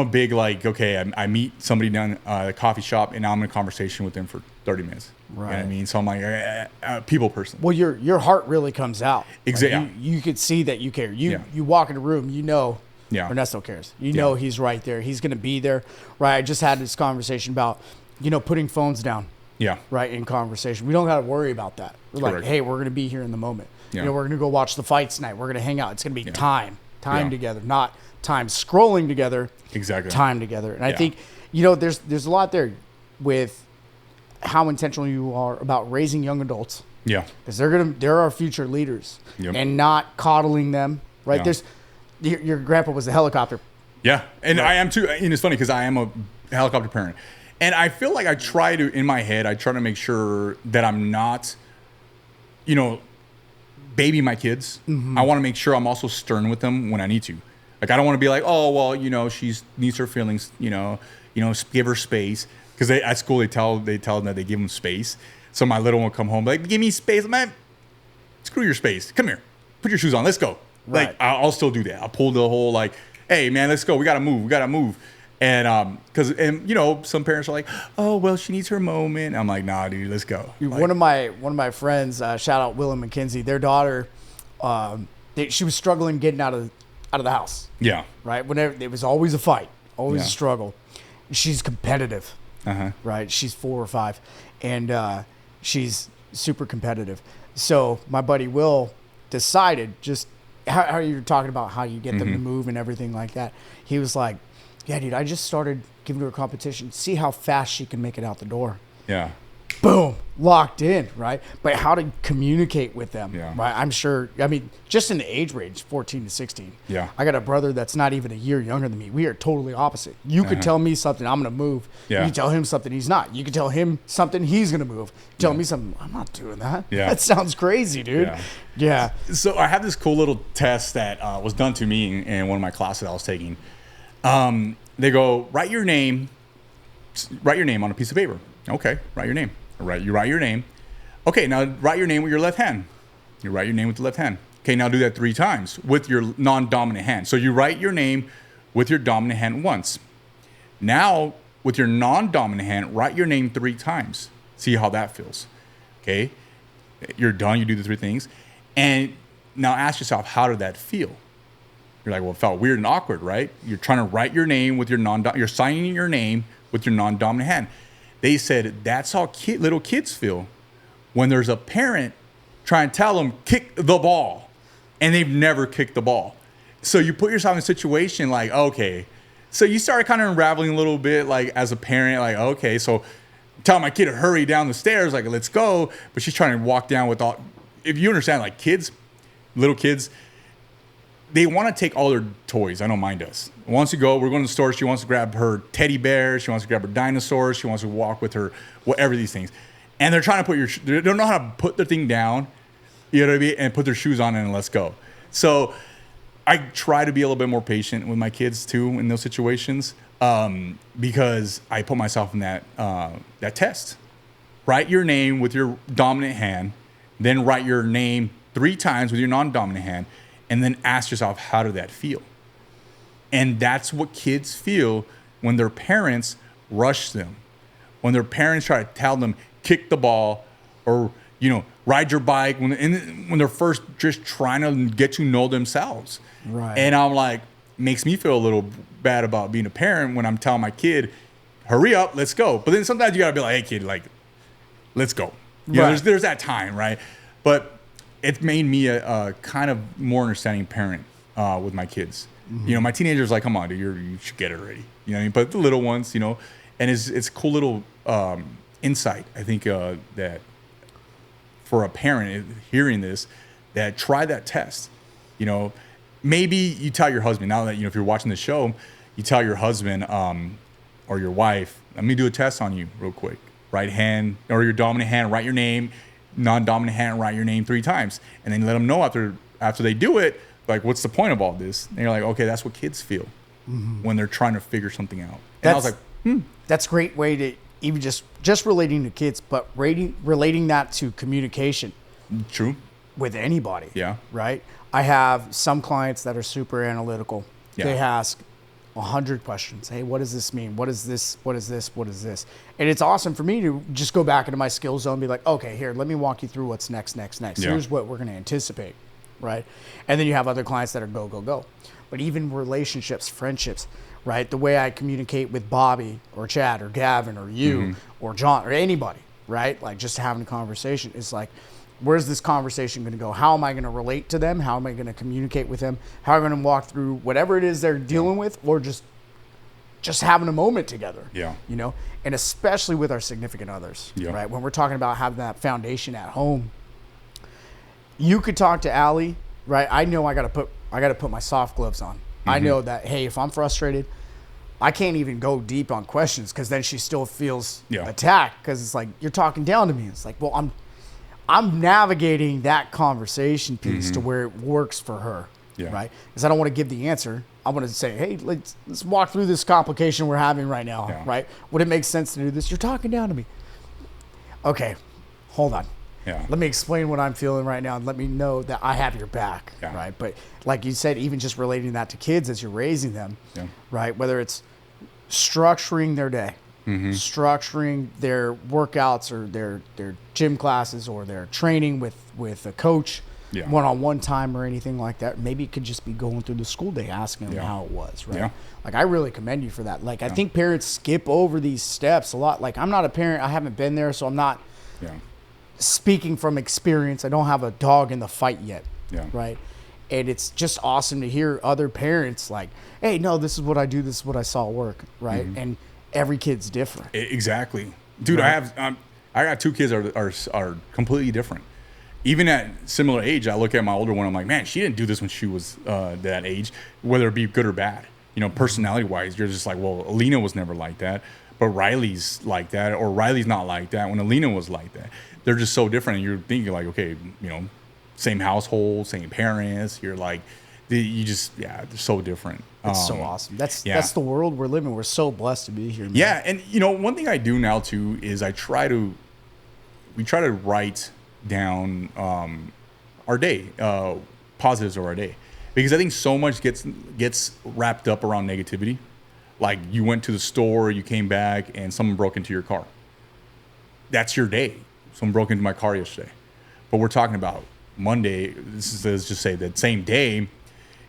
a big like, okay, I meet somebody down at a coffee shop and now I'm in a conversation with them for 30 minutes. Right. You know what I mean? So I'm like a people person. Well, your heart really comes out. Exactly. Like you could see that you care. You walk in a room, you know, Ernesto cares. You know he's right there. He's going to be there. Right. I just had this conversation about, you know, putting phones down. Yeah. Right. In conversation. We don't got to worry about that. We're like, hey, we're going to be here in the moment. Yeah. You know, we're going to go watch the fights tonight. We're going to hang out. It's going to be time together, not time scrolling together. Exactly. Time together. And I think, you know, there's a lot there with how intentional you are about raising young adults. Yeah. Because they're our future leaders. Yep. And not coddling them. Right. Yeah. Your grandpa was a helicopter. Yeah. And I am too. And it's funny because I am a helicopter parent. And I feel like I try to make sure that I'm not, you know, baby my kids. Mm-hmm. I want to make sure I'm also stern with them when I need to. Like, I don't want to be like, oh, well, you know, she needs her feelings, you know, give her space. Because at school, they tell them that they give them space. So my little one will come home, like, give me space. Man, screw your space. Come here. Put your shoes on. Let's go. Right. Like, I'll still do that. I'll pull the whole, like, hey, man, let's go. We got to move. And you know, some parents are like, oh, well, she needs her moment. I'm like, nah, dude, let's go. Like, one of my friends, shout out Will and McKenzie, their daughter, she was struggling getting out of the house. Yeah. Right. Whenever it was always a fight, always a struggle. She's competitive. Right. She's 4 or 5, and she's super competitive. So my buddy Will decided just how you're talking about how you get them to move and everything like that. He was like, yeah, dude, I just started giving her a competition. See how fast she can make it out the door. Yeah. Boom. Locked in, right? But how to communicate with them, right? I'm sure, I mean, just in the age range, 14 to 16. Yeah. I got a brother that's not even a year younger than me. We are totally opposite. You could tell me something, I'm going to move. Yeah. You can tell him something, he's not. You can tell him something, he's going to move. Tell me something, I'm not doing that. Yeah. That sounds crazy, dude. Yeah. So I have this cool little test that was done to me in one of my classes I was taking. They go, write your name on a piece of paper. Okay, write your name. You write your name. Okay, now write your name with your left hand. You write your name with the left hand. Okay, now do that 3 times with your non-dominant hand. So you write your name with your dominant hand once. Now, with your non-dominant hand, write your name 3 times. See how that feels. Okay, you're done. You do the 3 things. And now ask yourself, how did that feel? You're like, well, it felt weird and awkward, right? You're trying to write your name with your you're signing your name with your non-dominant hand. They said that's how little kids feel when there's a parent trying to tell them, kick the ball, and they've never kicked the ball. So you put yourself in a situation like, okay. So you start kind of unraveling a little bit, like as a parent, like, okay, so tell my kid to hurry down the stairs, like, let's go. But she's trying to walk down with all, if you understand, like little kids, they want to take all their toys. I know mine does. Wants to go. We're going to the store. She wants to grab her teddy bear. She wants to grab her dinosaurs. She wants to walk with her, whatever these things. And they're trying to they don't know how to put their thing down, you know what I mean, and put their shoes on and let's go. So I try to be a little bit more patient with my kids too in those situations because I put myself in that test. Write your name with your dominant hand, then write your name 3 times with your non-dominant hand. And then ask yourself, how did that feel? And that's what kids feel when their parents rush them, when their parents try to tell them, kick the ball, or, ride your bike, when they're first just trying to get to know themselves. Right. And I'm like, makes me feel a little bad about being a parent when I'm telling my kid, hurry up, let's go. But then sometimes you gotta be like, hey kid, like, let's go. There's that time, right? But it made me a kind of more understanding parent with my kids. Mm-hmm. My teenagers like, come on, dude, you should get it already. You know what I mean? But the little ones, and it's a cool little insight. I think that for a parent hearing this, that try that test. Maybe you tell your husband, now that, if you're watching the show, you tell your husband or your wife, let me do a test on you real quick. Right hand, or your dominant hand, write your name. Non-dominant hand, write your name 3 times. And then let them know after they do it, like, what's the point of all this? And you're like, okay, that's what kids feel when they're trying to figure something out. And I was like, That's a great way to even just relating to kids, but relating that to communication. True. With anybody. Yeah. Right? I have some clients that are super analytical. Yeah. They ask 100 questions. Hey, what does this mean? What is this? What is this? What is this? And it's awesome for me to just go back into my skill zone and be like, okay, here, let me walk you through what's next. Yeah. Here's what we're going to anticipate, right? And then you have other clients that are go. But even relationships, friendships, right? The way I communicate with Bobby or Chad or Gavin or you or John or anybody, right? Like just having a conversation is like, where's this conversation going to go? How am I going to relate to them? How am I going to communicate with them? How am I going to walk through whatever it is they're dealing with, or just having a moment together? Yeah. And especially with our significant others, right? When we're talking about having that foundation at home, you could talk to Allie, right? I know I got to put my soft gloves on. I know that, hey, if I'm frustrated, I can't even go deep on questions, because then she still feels attacked, because it's like, you're talking down to me. It's like, well, I'm navigating that conversation piece to where it works for her, right? Because I don't want to give the answer. I want to say, hey, let's walk through this complication we're having right now, right? Would it make sense to do this? You're talking down to me. Okay, hold on. Yeah. Let me explain what I'm feeling right now, and let me know that I have your back, right? But like you said, even just relating that to kids as you're raising them, right? Whether it's structuring their day, structuring their workouts or their gym classes or their training with a coach, one-on-one time or anything like that. Maybe it could just be going through the school day, asking them how it was, right? Like, I really commend you for that. Like, I think parents skip over these steps a lot. Like, I'm not a parent. I haven't been there, so I'm not speaking from experience. I don't have a dog in the fight yet, right? And it's just awesome to hear other parents like, hey, no, this is what I do. This is what I saw work, right? And every kid's different. Exactly. Dude, right? I got 2 kids are completely different. Even at similar age, I look at my older one, I'm like, man, she didn't do this when she was that age, whether it be good or bad. Personality-wise, you're just like, well, Alina was never like that, but Riley's like that, or Riley's not like that when Alina was like that. They're just so different, and you're thinking like, okay, same household, same parents. You're like, they're so different. It's so awesome. That's the world we're living. We're so blessed to be here, man. Yeah, and one thing I do now too is we try to write down our day, positives of our day, because I think so much gets wrapped up around negativity. Like, you went to the store, you came back, and someone broke into your car. That's your day. Someone broke into my car yesterday. But we're talking about Monday. Let's just say that same day,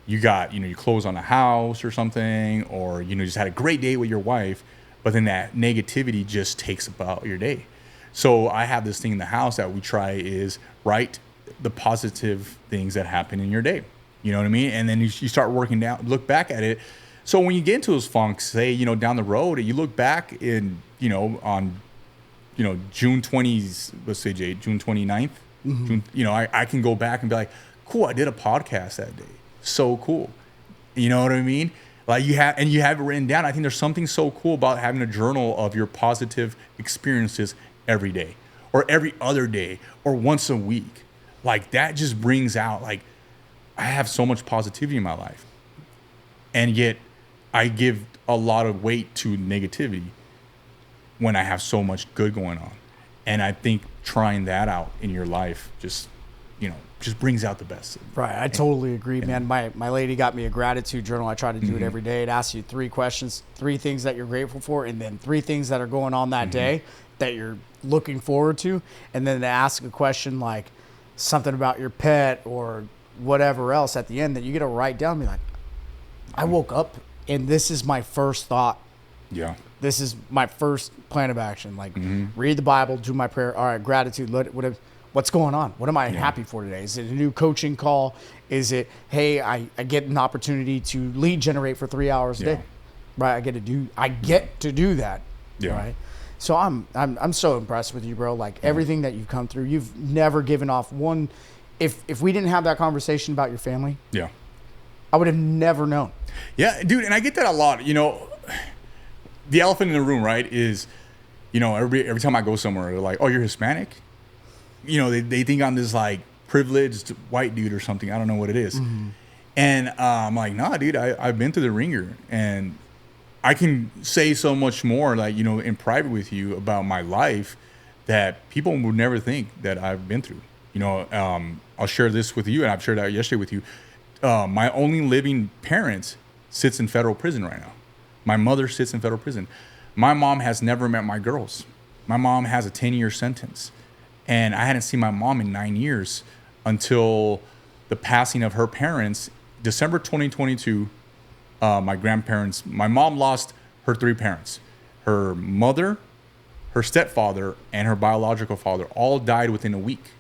you got, you close on a house or something, or, just had a great day with your wife, but then that negativity just takes about your day. So I have this thing in the house that we try is write the positive things that happen in your day. You know what I mean? And then you start working down, look back at it. So when you get into those funks, say, down the road, you look back in, on, June 20s, let's say, Jay, June 29th, June, I can go back and be like, cool, I did a podcast that day. So cool. You know what I mean? Like, you have it written down. I think there's something so cool about having a journal of your positive experiences every day, or every other day, or once a week. Like, that just brings out, like, I have so much positivity in my life, and yet I give a lot of weight to negativity when I have so much good going on. And I think trying that out in your life just just brings out the best. Right. I totally agree, man. My lady got me a gratitude journal. I try to do it every day. It asks you 3 questions, 3 things that you're grateful for, and then 3 things that are going on that day that you're looking forward to. And then to ask a question like something about your pet or whatever else at the end that you get to write down and be like, I woke up and this is my first thought. Yeah. This is my first plan of action. Like read the Bible, do my prayer. All right, gratitude. What's going on? What am I happy for today? Is it a new coaching call? Is it, hey, I get an opportunity to lead generate for 3 hours a day, right? I get to do that, right? So I'm so impressed with you, bro. Like everything that you've come through, you've never given off one. If we didn't have that conversation about your family, I would have never known. Yeah, dude, and I get that a lot. The elephant in the room, right, is, every time I go somewhere, they're like, oh, you're Hispanic? They think I'm this like privileged white dude or something. I don't know what it is. And I'm like, nah, dude, I've been through the ringer, and I can say so much more, like, in private with you about my life that people would never think that I've been through. I'll share this with you, and I've shared that yesterday with you. My only living parent sits in federal prison right now. My mother sits in federal prison. My mom has never met my girls. My mom has a 10-year sentence. And I hadn't seen my mom in 9 years until the passing of her parents. December 2022, my mom lost her 3 parents. Her mother, her stepfather, and her biological father all died within a week.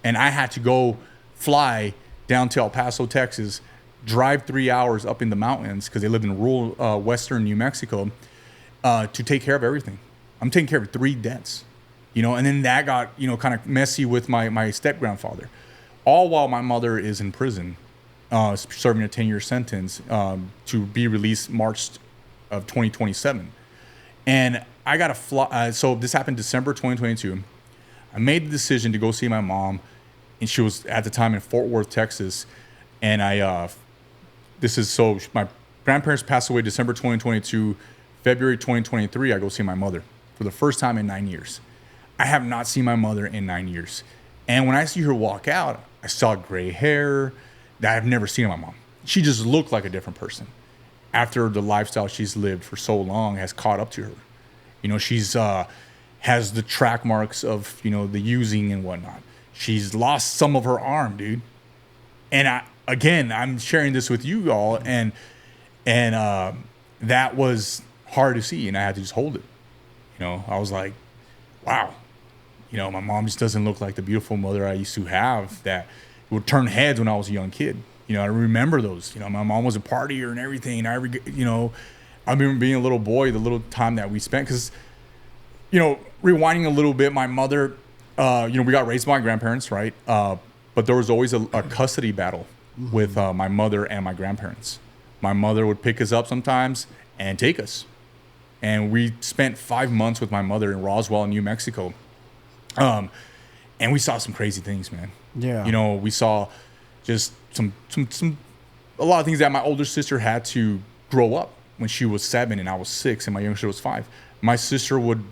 And I had to go fly down to El Paso, Texas, drive 3 hours up in the mountains because they lived in rural western New Mexico to take care of everything. I'm taking care of 3 deaths. And then that got, kind of messy with my step-grandfather. All while my mother is in prison, serving a 10-year sentence to be released March of 2027. And I got to fly. So this happened December 2022. I made the decision to go see my mom, and she was at the time in Fort Worth, Texas. And my grandparents passed away December 2022. February 2023, I go see my mother for the first time in 9 years. I have not seen my mother in 9 years. And when I see her walk out, I saw gray hair that I've never seen in my mom. She just looked like a different person after the lifestyle she's lived for so long has caught up to her. She's has the track marks of, the using and whatnot. She's lost some of her arm, dude. And I'm sharing this with you all, and that was hard to see, and I had to just hold it. I was like, wow. My mom just doesn't look like the beautiful mother I used to have that would turn heads when I was a young kid. I remember those. My mom was a partier and everything. And I remember being a little boy, the little time that we spent. Because, rewinding a little bit, my mother, we got raised by my grandparents, right? But there was always a custody battle with my mother and my grandparents. My mother would pick us up sometimes and take us. And we spent 5 months with my mother in Roswell, New Mexico. And we saw some crazy things, man. Yeah. We saw just a lot of things that my older sister had to grow up when she was 7 and I was 6 and my younger sister was 5. My sister when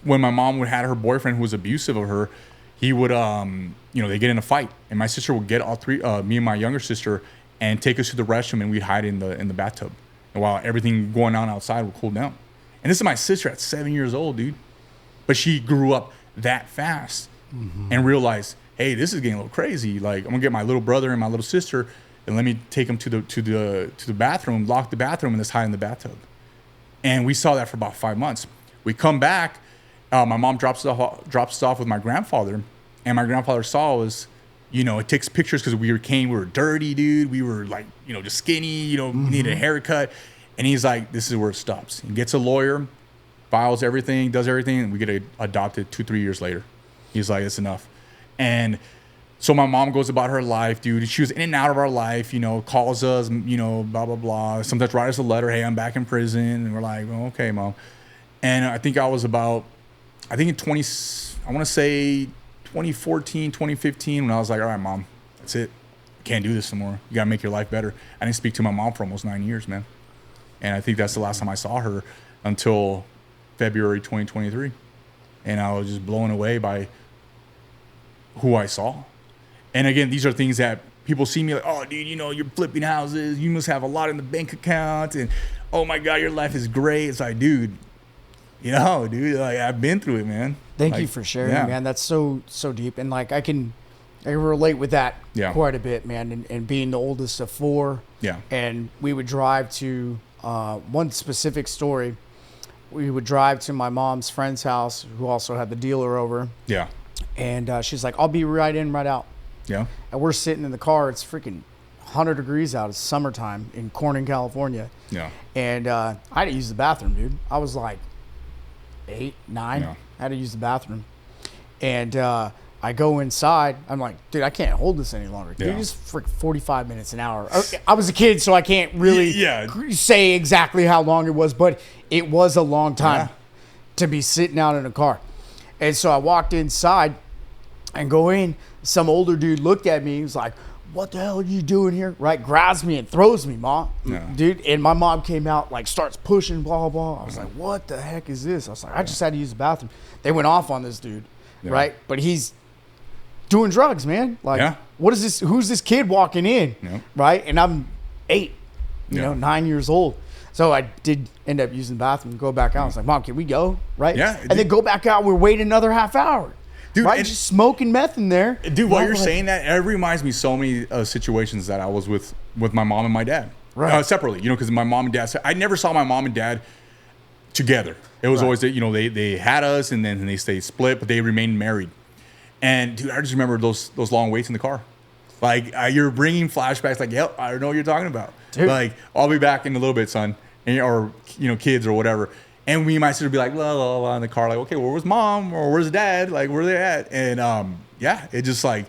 my mom would have her boyfriend who was abusive of her, he would, they get in a fight, and my sister would get all 3, me and my younger sister, and take us to the restroom, and we'd hide in the bathtub, and while everything going on outside would cool down. And this is my sister at 7 years old, dude, but she grew up that fast and realized, hey, this is getting a little crazy. Like, I'm gonna get my little brother and my little sister, and let me take them to the bathroom, lock the bathroom, and let's hide in the bathtub. And we saw that for about 5 months. We come back. My mom drops us off with my grandfather, and my grandfather saw us. It takes pictures because we were dirty, dude. We were like, just skinny, needed a haircut. And he's like, this is where it stops. He gets a lawyer, files everything, does everything, and we get adopted 2-3 years later. He's like, it's enough. And so my mom goes about her life, dude. She was in and out of our life, calls us, blah, blah, blah. Sometimes write us a letter, hey, I'm back in prison. And we're like, well, okay, Mom. And I think in 2014, 2015, when I was like, all right, Mom, that's it. I can't do this anymore. You got to make your life better. I didn't speak to my mom for almost 9 years, man. And I think that's the last time I saw her until February 2023. And I was just blown away by who I saw. And again, these are things that people see me like, oh, dude, you know, you're flipping houses. You must have a lot in the bank account. And, oh, my God, your life is great. It's like, dude, you know, like, I've been through it, man. Thank you for sharing, man. That's so deep. And, like, I can relate with that quite a bit, man. And being the oldest of 4. Yeah. And we would drive to one specific story. We would drive to my mom's friend's house, who also had the dealer over. Yeah. And she's like, I'll be right in, right out. Yeah. And we're sitting in the car. It's freaking 100 degrees out. It's summertime in Corning, California. Yeah. And I had to use the bathroom, dude. I was like 8, 9. Yeah. I had to use the bathroom. And I go inside. I'm like, dude, I can't hold this any longer. Dude, just for 45 minutes, an hour. I was a kid, so I can't really say exactly how long it was, but it was a long time to be sitting out in a car. And so I walked inside and go in. Some older dude looked at me. He was like, what the hell are you doing here? Right? Grabs me and throws me, Mom. Yeah. Dude. And my mom came out, like, starts pushing, blah, blah, blah. I was like, what the heck is this? I was like, I just had to use the bathroom. They went off on this dude, right? But he's doing drugs, man. Like, what is this? Who's this kid walking in? Right? And I'm 8, you know, 9 years old. So I did end up using the bathroom, go back out. I was like, Mom, can we go? Right? Yeah. And then go back out. We're waiting another half hour. Dude, right? Just smoking meth in there. Dude, while you're saying that, it reminds me so many situations that I was with my mom and my dad. Right. Separately, you know, because my mom and dad, I never saw my mom and dad together. It was always that, you know, they had us and then they stayed split, but they remained married. And dude, I just remember those long waits in the car. Like, you're bringing flashbacks. Like, yep, I know what you're talking about. Dude. Like, I'll be back in a little bit, son, or, you know, kids or whatever. And me and my sister would be like, la, la, la, in the car, like, okay, where was mom or where's dad? Like, where are they at? And it just like,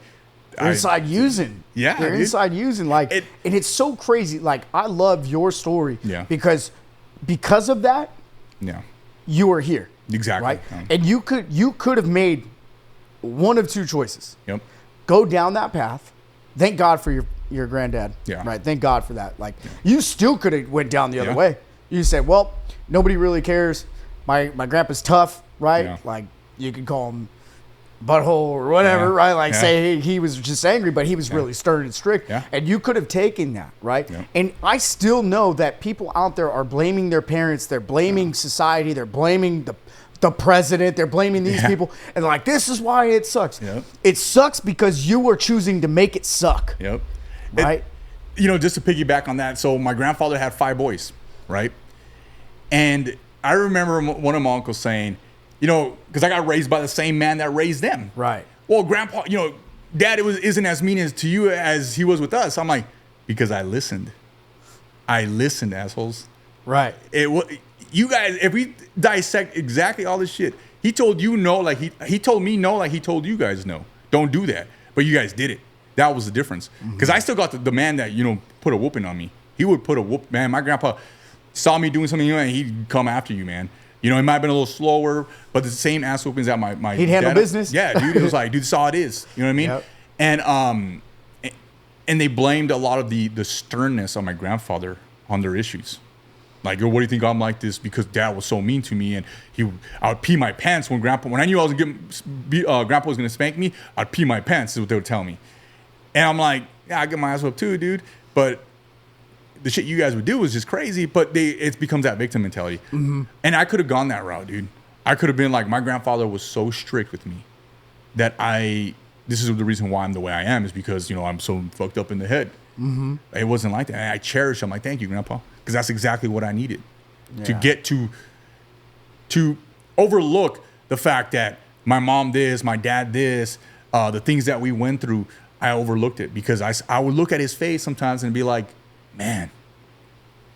they're inside using. Yeah, they're inside using. Like, and it's so crazy. Like, I love your story. Yeah. Because of that. Yeah. You are here. Exactly. Right. And you could have made one of 2 choices. Yep. Go down that path. Thank God for your granddad. Yeah. Right. Thank God for that. Like, you still could have went down the other way. You said, well, nobody really cares. My grandpa's tough, right? Yeah. Like, you could call him butthole or whatever, right? Like, say he was just angry, but he was really stern and strict. Yeah. And you could have taken that, right? Yeah. And I still know that people out there are blaming their parents. They're blaming society. They're blaming the president. They're blaming these people. And like, this is why it sucks. Yep. It sucks because you are choosing to make it suck. Yep. Right? You know, just to piggyback on that. So my grandfather had 5 boys, right? And I remember one of my uncles saying, you know, because I got raised by the same man that raised them. Right. Well, Grandpa, you know, Dad isn't as mean to you as he was with us. I'm like, because I listened. I listened, assholes. Right. You guys, if we dissect exactly all this shit, he told you no, like he told me no, like he told you guys no. Don't do that. But you guys did it. That was the difference. Because I still got the man that, you know, put a whooping on me. He would put a whoop. Man, my grandpa saw me doing something, and he'd come after you, man. You know, it might have been a little slower, but the same ass whoopings that my he'd handle business. Yeah, dude. It was like, dude, this is all it is. You know what I mean? Yep. And they blamed a lot of the sternness on my grandfather on their issues. Like, what do you think I'm like this? Because Dad was so mean to me, and I would pee my pants when I knew I was Grandpa was gonna spank me. I'd pee my pants is what they would tell me, and I'm like, yeah, I get my ass whooped too, dude. But the shit you guys would do was just crazy. But it becomes that victim mentality, and I could have gone that route, dude. I could have been like, my grandfather was so strict with me that this is the reason why I'm the way I am, is because, you know, I'm so fucked up in the head. It wasn't like that. And I cherish him. Like, thank you, Grandpa. Because that's exactly what I needed to get to overlook the fact that my mom this, my dad this, the things that we went through. I overlooked it because I would look at his face sometimes and be like, man,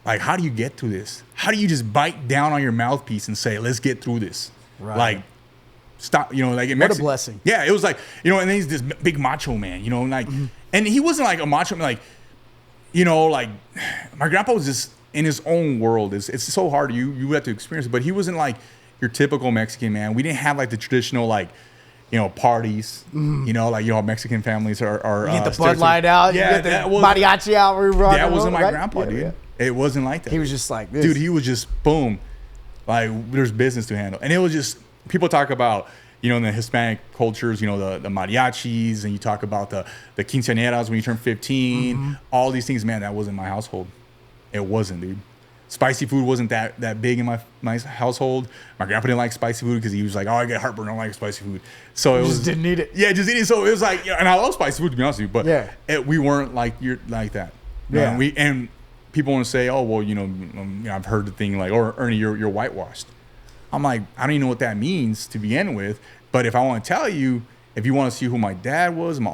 like, how do you get through this? How do you just bite down on your mouthpiece and say, let's get through this? Right. Like, stop, you know, like, what a blessing. Yeah, it was like, you know, and then he's this big macho man, you know, like, and he wasn't like a macho man, like, you know, like, my grandpa was just in his own world. It's so hard. You have to experience it, but he wasn't like your typical Mexican man. We didn't have like the traditional, like, you know, parties. You know, like, you know, Mexican families are. You get the Bud Light out. Yeah, you get the mariachi out. That wasn't my grandpa, dude. Yeah. It wasn't like that. He was just like this. Dude, he was just boom. Like, there's business to handle, and it was just, people talk about, you know, in the Hispanic cultures, you know, the mariachis, and you talk about the quinceañeras when you turn 15, all these things, man, that wasn't my household. It wasn't, dude. Spicy food wasn't that big in my household. My grandpa didn't like spicy food because he was like, oh, I get heartburn, I don't like spicy food. So just didn't eat it. Yeah, just eat it. So it was like, and I love spicy food, to be honest with you, but we weren't like that. Yeah. And people want to say, oh, well, you know, I've heard the thing like, oh, Ernie, you're whitewashed. I'm like, I don't even know what that means to begin with. But if I want to tell you, if you want to see who my dad was, my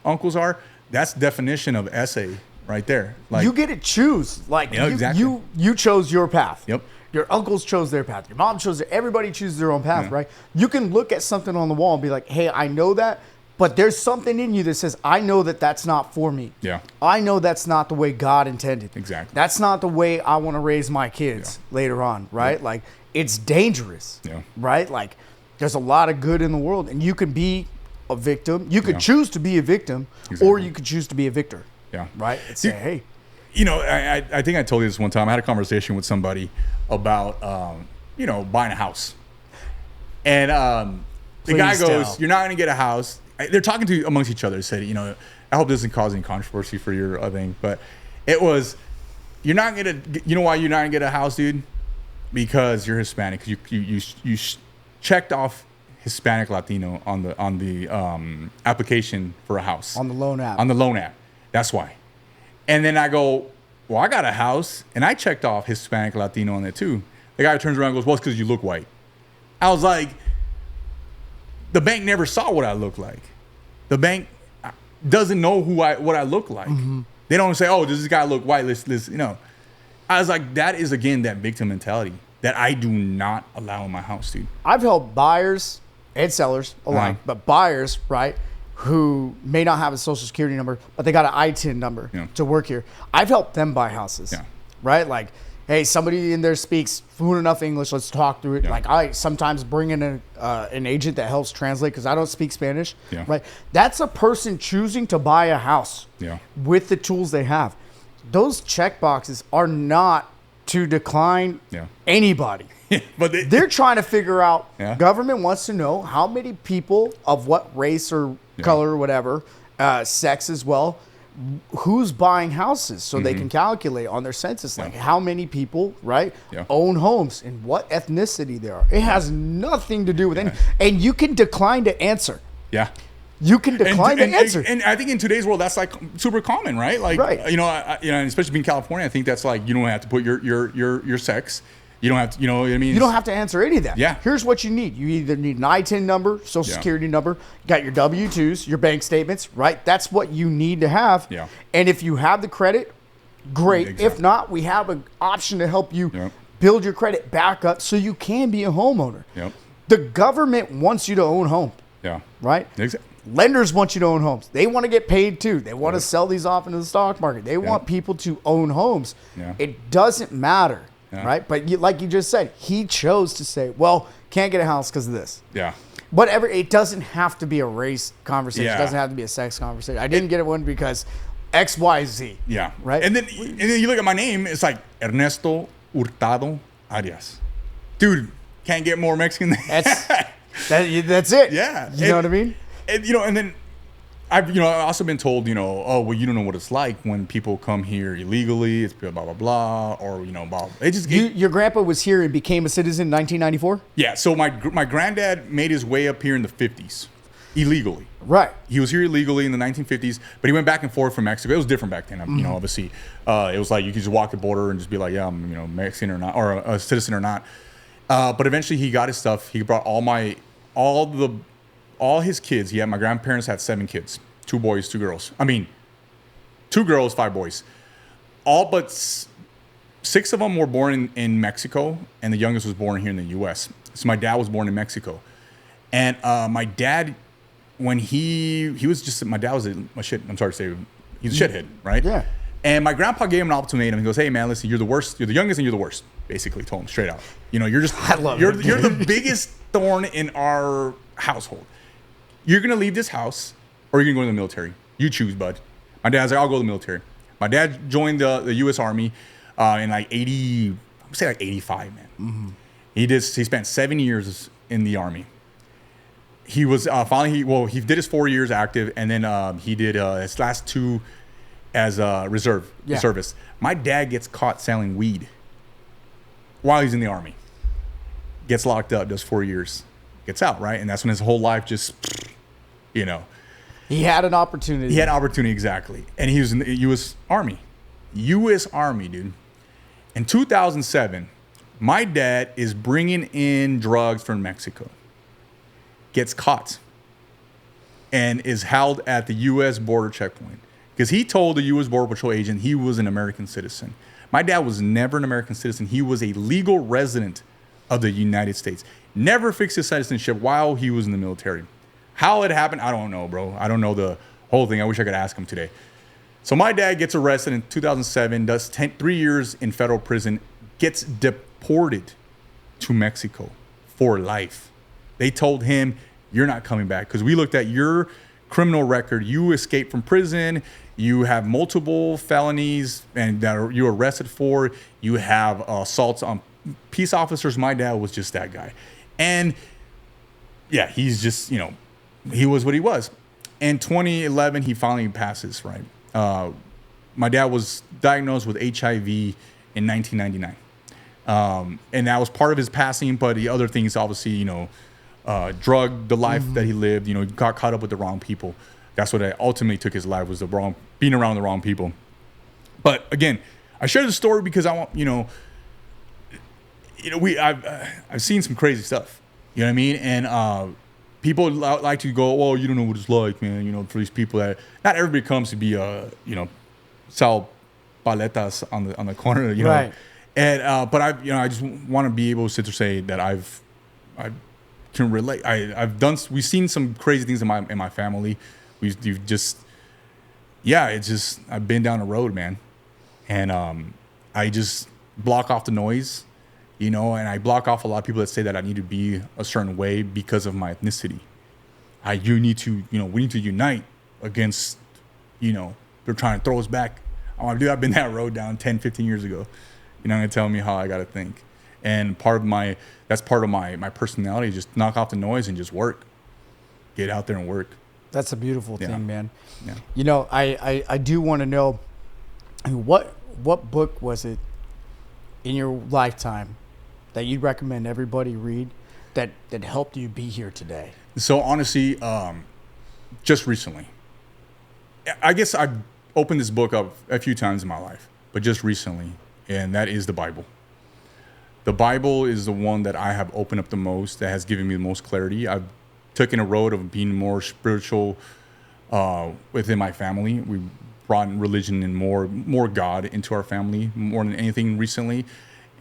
uncles are, that's the definition of essay right there. Like, you get to choose. Like, exactly. you chose your path. Yep. Your uncles chose their path. Your mom chose it. Everybody chooses their own path, right? You can look at something on the wall and be like, hey, I know that, but there's something in you that says, I know that that's not for me. Yeah. I know that's not the way God intended. Exactly. That's not the way I want to raise my kids later on, right? Yeah. Like, it's dangerous, right? Like, there's a lot of good in the world, and you can be a victim. You could choose to be a victim, or you could choose to be a victor. Yeah. Right? And say, hey. You know, I think I told you this one time. I had a conversation with somebody about, you know, buying a house. And the guy goes, you're not going to get a house. They're talking to amongst each other. They said, you know, I hope this doesn't cause any controversy for your thing. But it was, you're not going to, you know why you're not going to get a house, dude? Because you're Hispanic. Because you checked off Hispanic Latino on the application for a house. On the loan app. On the loan app. That's why. And then I go, well, I got a house, and I checked off Hispanic Latino on it too. The guy turns around and goes, well, it's because you look white. I was like, the bank never saw what I look like. The bank doesn't know what I look like. They don't say, oh, does this guy look white? Let's you know. I was like, that is, again, that victim mentality that I do not allow in my house, dude. I've helped buyers and sellers alike, but buyers, right, who may not have a social security number, but they got an ITIN number to work here. I've helped them buy houses, right? Like, hey, somebody in there speaks fluent enough English. Let's talk through it. Like, I sometimes bring in an agent that helps translate because I don't speak Spanish, right? That's a person choosing to buy a house with the tools they have. Those check boxes are not to decline anybody. But they're trying to figure out, government wants to know how many people of what race or color or whatever, sex as well, who's buying houses so they can calculate on their census, like how many people, right, own homes and what ethnicity they are. It has nothing to do with anything. And you can decline to answer. Yeah. You can decline to answer. And I think in today's world, that's like super common, right? Like, you know, and especially being California, I think that's like, you don't have to put your sex. You don't have to, you know what I mean? You don't have to answer any of that. Yeah. Here's what you need. You either need an ITIN number, social security number, you got your W-2s, your bank statements, right? That's what you need to have. Yeah. And if you have the credit, great. Exactly. If not, we have an option to help you build your credit back up so you can be a homeowner. The government wants you to own homes. Right? Exactly. Lenders want you to own homes. They want to get paid too. They want to sell these off into the stock market. They want people to own homes. It doesn't matter. Right? But like you just said, he chose to say, well, can't get a house because of this. Whatever. It doesn't have to be a race conversation. It doesn't have to be a sex conversation. I didn't get one because X, Y, Z. Right? And then you look at my name, it's like Ernesto Arias. Dude, can't get more Mexican than that. That's it. Yeah. You know what I mean? And, you know, and then I've also been told, you know, oh, well, you don't know what it's like when people come here illegally. It's blah, blah, blah, or, you know, blah. Your grandpa was here and became a citizen in 1994? Yeah. So my granddad made his way up here in the 50s illegally. Right. He was here illegally in the 1950s, but he went back and forth from Mexico. It was different back then, you know, obviously. It was like you could just walk the border and just be like, yeah, I'm, you know, Mexican or not, or a citizen or not. But eventually he got his stuff. He brought all his kids. My grandparents had 7 kids, 2 boys, 2 girls. I mean, 2 girls, 5 boys. All but 6 of them were born in Mexico, and the youngest was born here in the U.S. So my dad was born in Mexico. And my dad, when he was just, my dad was I'm sorry to say, he's a shithead, right? Yeah. And my grandpa gave him an ultimatum. He goes, hey, man, listen, you're the worst. You're the youngest and you're the worst. Basically told him straight out. You know, you're the biggest thorn in our household. You're going to leave this house or you're going to go to the military. You choose, bud. My dad's like, I'll go to the military. My dad joined the U.S. Army in like 85, man. He spent 7 years in the Army. he was finally he did his 4 years active, and then he did his last 2 as a reservist. My dad gets caught selling weed while he's in the Army. Gets locked up, does 4 years, gets out, right? And that's when his whole life just, you know. He had an opportunity. He had opportunity, exactly. And he was in the U.S. Army. U.S. Army, dude. In 2007, my dad is bringing in drugs from Mexico. Gets caught. And is held at the U.S. border checkpoint. Because he told the U.S. Border Patrol agent he was an American citizen. My dad was never an American citizen. He was a legal resident of the United States. Never fixed his citizenship while he was in the military. How it happened, I don't know, bro. I don't know the whole thing. I wish I could ask him today. So my dad gets arrested in 2007, does 3 years in federal prison, gets deported to Mexico for life. They told him, you're not coming back because we looked at your criminal record. You escaped from prison. You have multiple felonies and that you're arrested for. You have assaults on peace officers. My dad was just that guy. And yeah, he's just, he was what he was. In 2011, he finally passes, right? My dad was diagnosed with HIV in 1999. And that was part of his passing, but the other things, obviously, drug the life that he lived, he got caught up with the wrong people. That's what ultimately took his life, was being around the wrong people. But again, I share the story because I want, I've seen some crazy stuff, you know what I mean? And, people like to go, well, you don't know what it's like, man. For these people that not everybody comes to be, sell paletas on the corner, Right. And but I just want to be able to sit there say that I can relate. We've seen some crazy things in my family. I've been down the road, man, and I just block off the noise. And I block off a lot of people that say that I need to be a certain way because of my ethnicity. We need to unite against, they're trying to throw us back. Oh, dude, I've been that road down 10, 15 years ago. You're not going to tell me how I got to think. And that's part of my personality, just knock off the noise and just work. Get out there and work. That's a beautiful thing, man. Yeah. I do want to know, what book was it in your lifetime that you'd recommend everybody read that helped you be here today? So honestly, just recently, I guess I've opened this book up a few times in my life, but just recently, and that is the Bible. The Bible is the one that I have opened up the most, that has given me the most clarity. I've taken a road of being more spiritual within my family. We brought religion and more God into our family more than anything recently.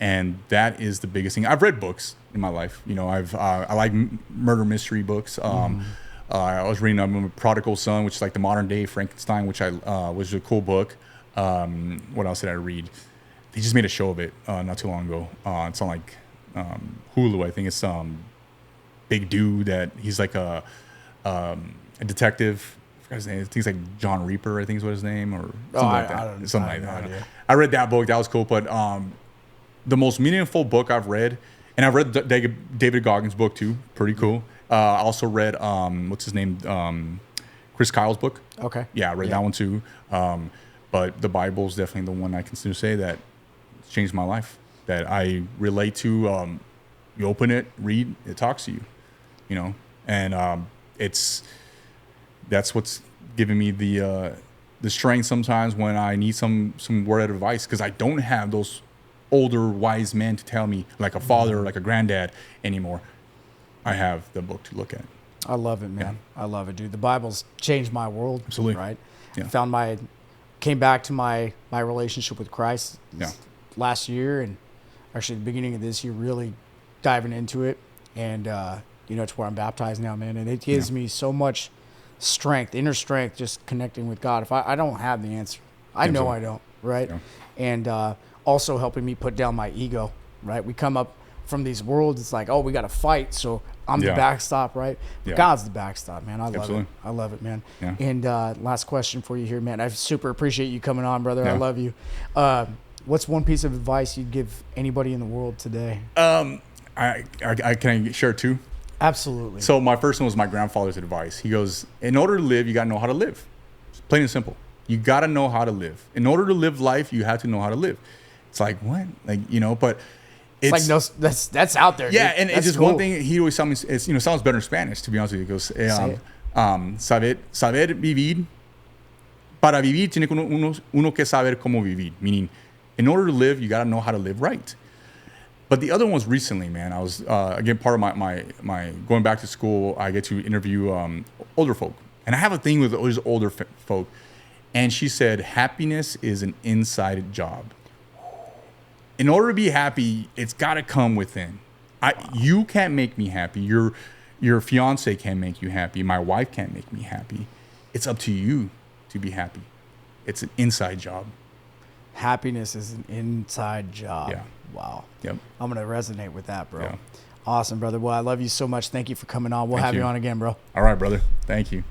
And that is the biggest thing. I've read books in my life. I like murder mystery books. I was reading Prodigal Son, which is like the modern day Frankenstein, which was a cool book. What else did I read? They just made a show of it not too long ago. It's on like Hulu. I think it's big dude that he's like a detective. I forgot his name. I think it's like John Reaper, I think is what his name, or something like that. Something like that. I read that book. That was cool. But the most meaningful book I've read, and I've read David Goggins' book too. Pretty cool. I also read what's his name, Chris Kyle's book. Okay. Yeah, I read that one too. But the Bible is definitely the one I consider say that changed my life. That I relate to. You open it, read, it talks to you, and that's what's giving me the strength sometimes when I need some word of advice, because I don't have those older wise men to tell me, like a father or like a granddad anymore. I have the book to look at. I love it, man. Yeah. I love it, dude. The Bible's changed my world. Absolutely. Right? Yeah. Came back to my relationship with Christ Yeah. last year, and actually the beginning of this year, really diving into it. And, it's where I'm baptized now, man. And it gives me so much strength, inner strength, just connecting with God. If I don't have the answer, I know I don't, right? Yeah. And also helping me put down my ego, right? We come up from these worlds, it's like, oh, we got to fight, so I'm the backstop, right? But God's the backstop, man. I love Absolutely. it. I love it, man. Yeah. And last question for you here, man. I super appreciate you coming on, brother. Yeah. I love you. What's one piece of advice you'd give anybody in the world today? I can I share two? Absolutely. So my first one was my grandfather's advice. He goes, in order to live, you got to know how to live. It's plain and simple. You got to know how to live. In order to live life, you have to know how to live. It's like, what? Like, but it's like, no, that's out there. Yeah. Dude. And it's just cool. One thing he always tells me, it's, sounds better in Spanish, to be honest with you. He goes, saber vivir, para vivir, tiene uno que saber cómo vivir. Meaning, in order to live, you got to know how to live right. But the other one was recently, man. I was, again, part of my going back to school, I get to interview older folk. And I have a thing with those older folk. And she said, happiness is an inside job. In order to be happy, it's got to come within. You can't make me happy. Your fiance can't make you happy. My wife can't make me happy. It's up to you to be happy. It's an inside job. Happiness is an inside job. Yeah. Wow. Yep. I'm going to resonate with that, bro. Yeah. Awesome, brother. Well, I love you so much. Thank you for coming on. We'll have you on again, bro. All right, brother. Thank you.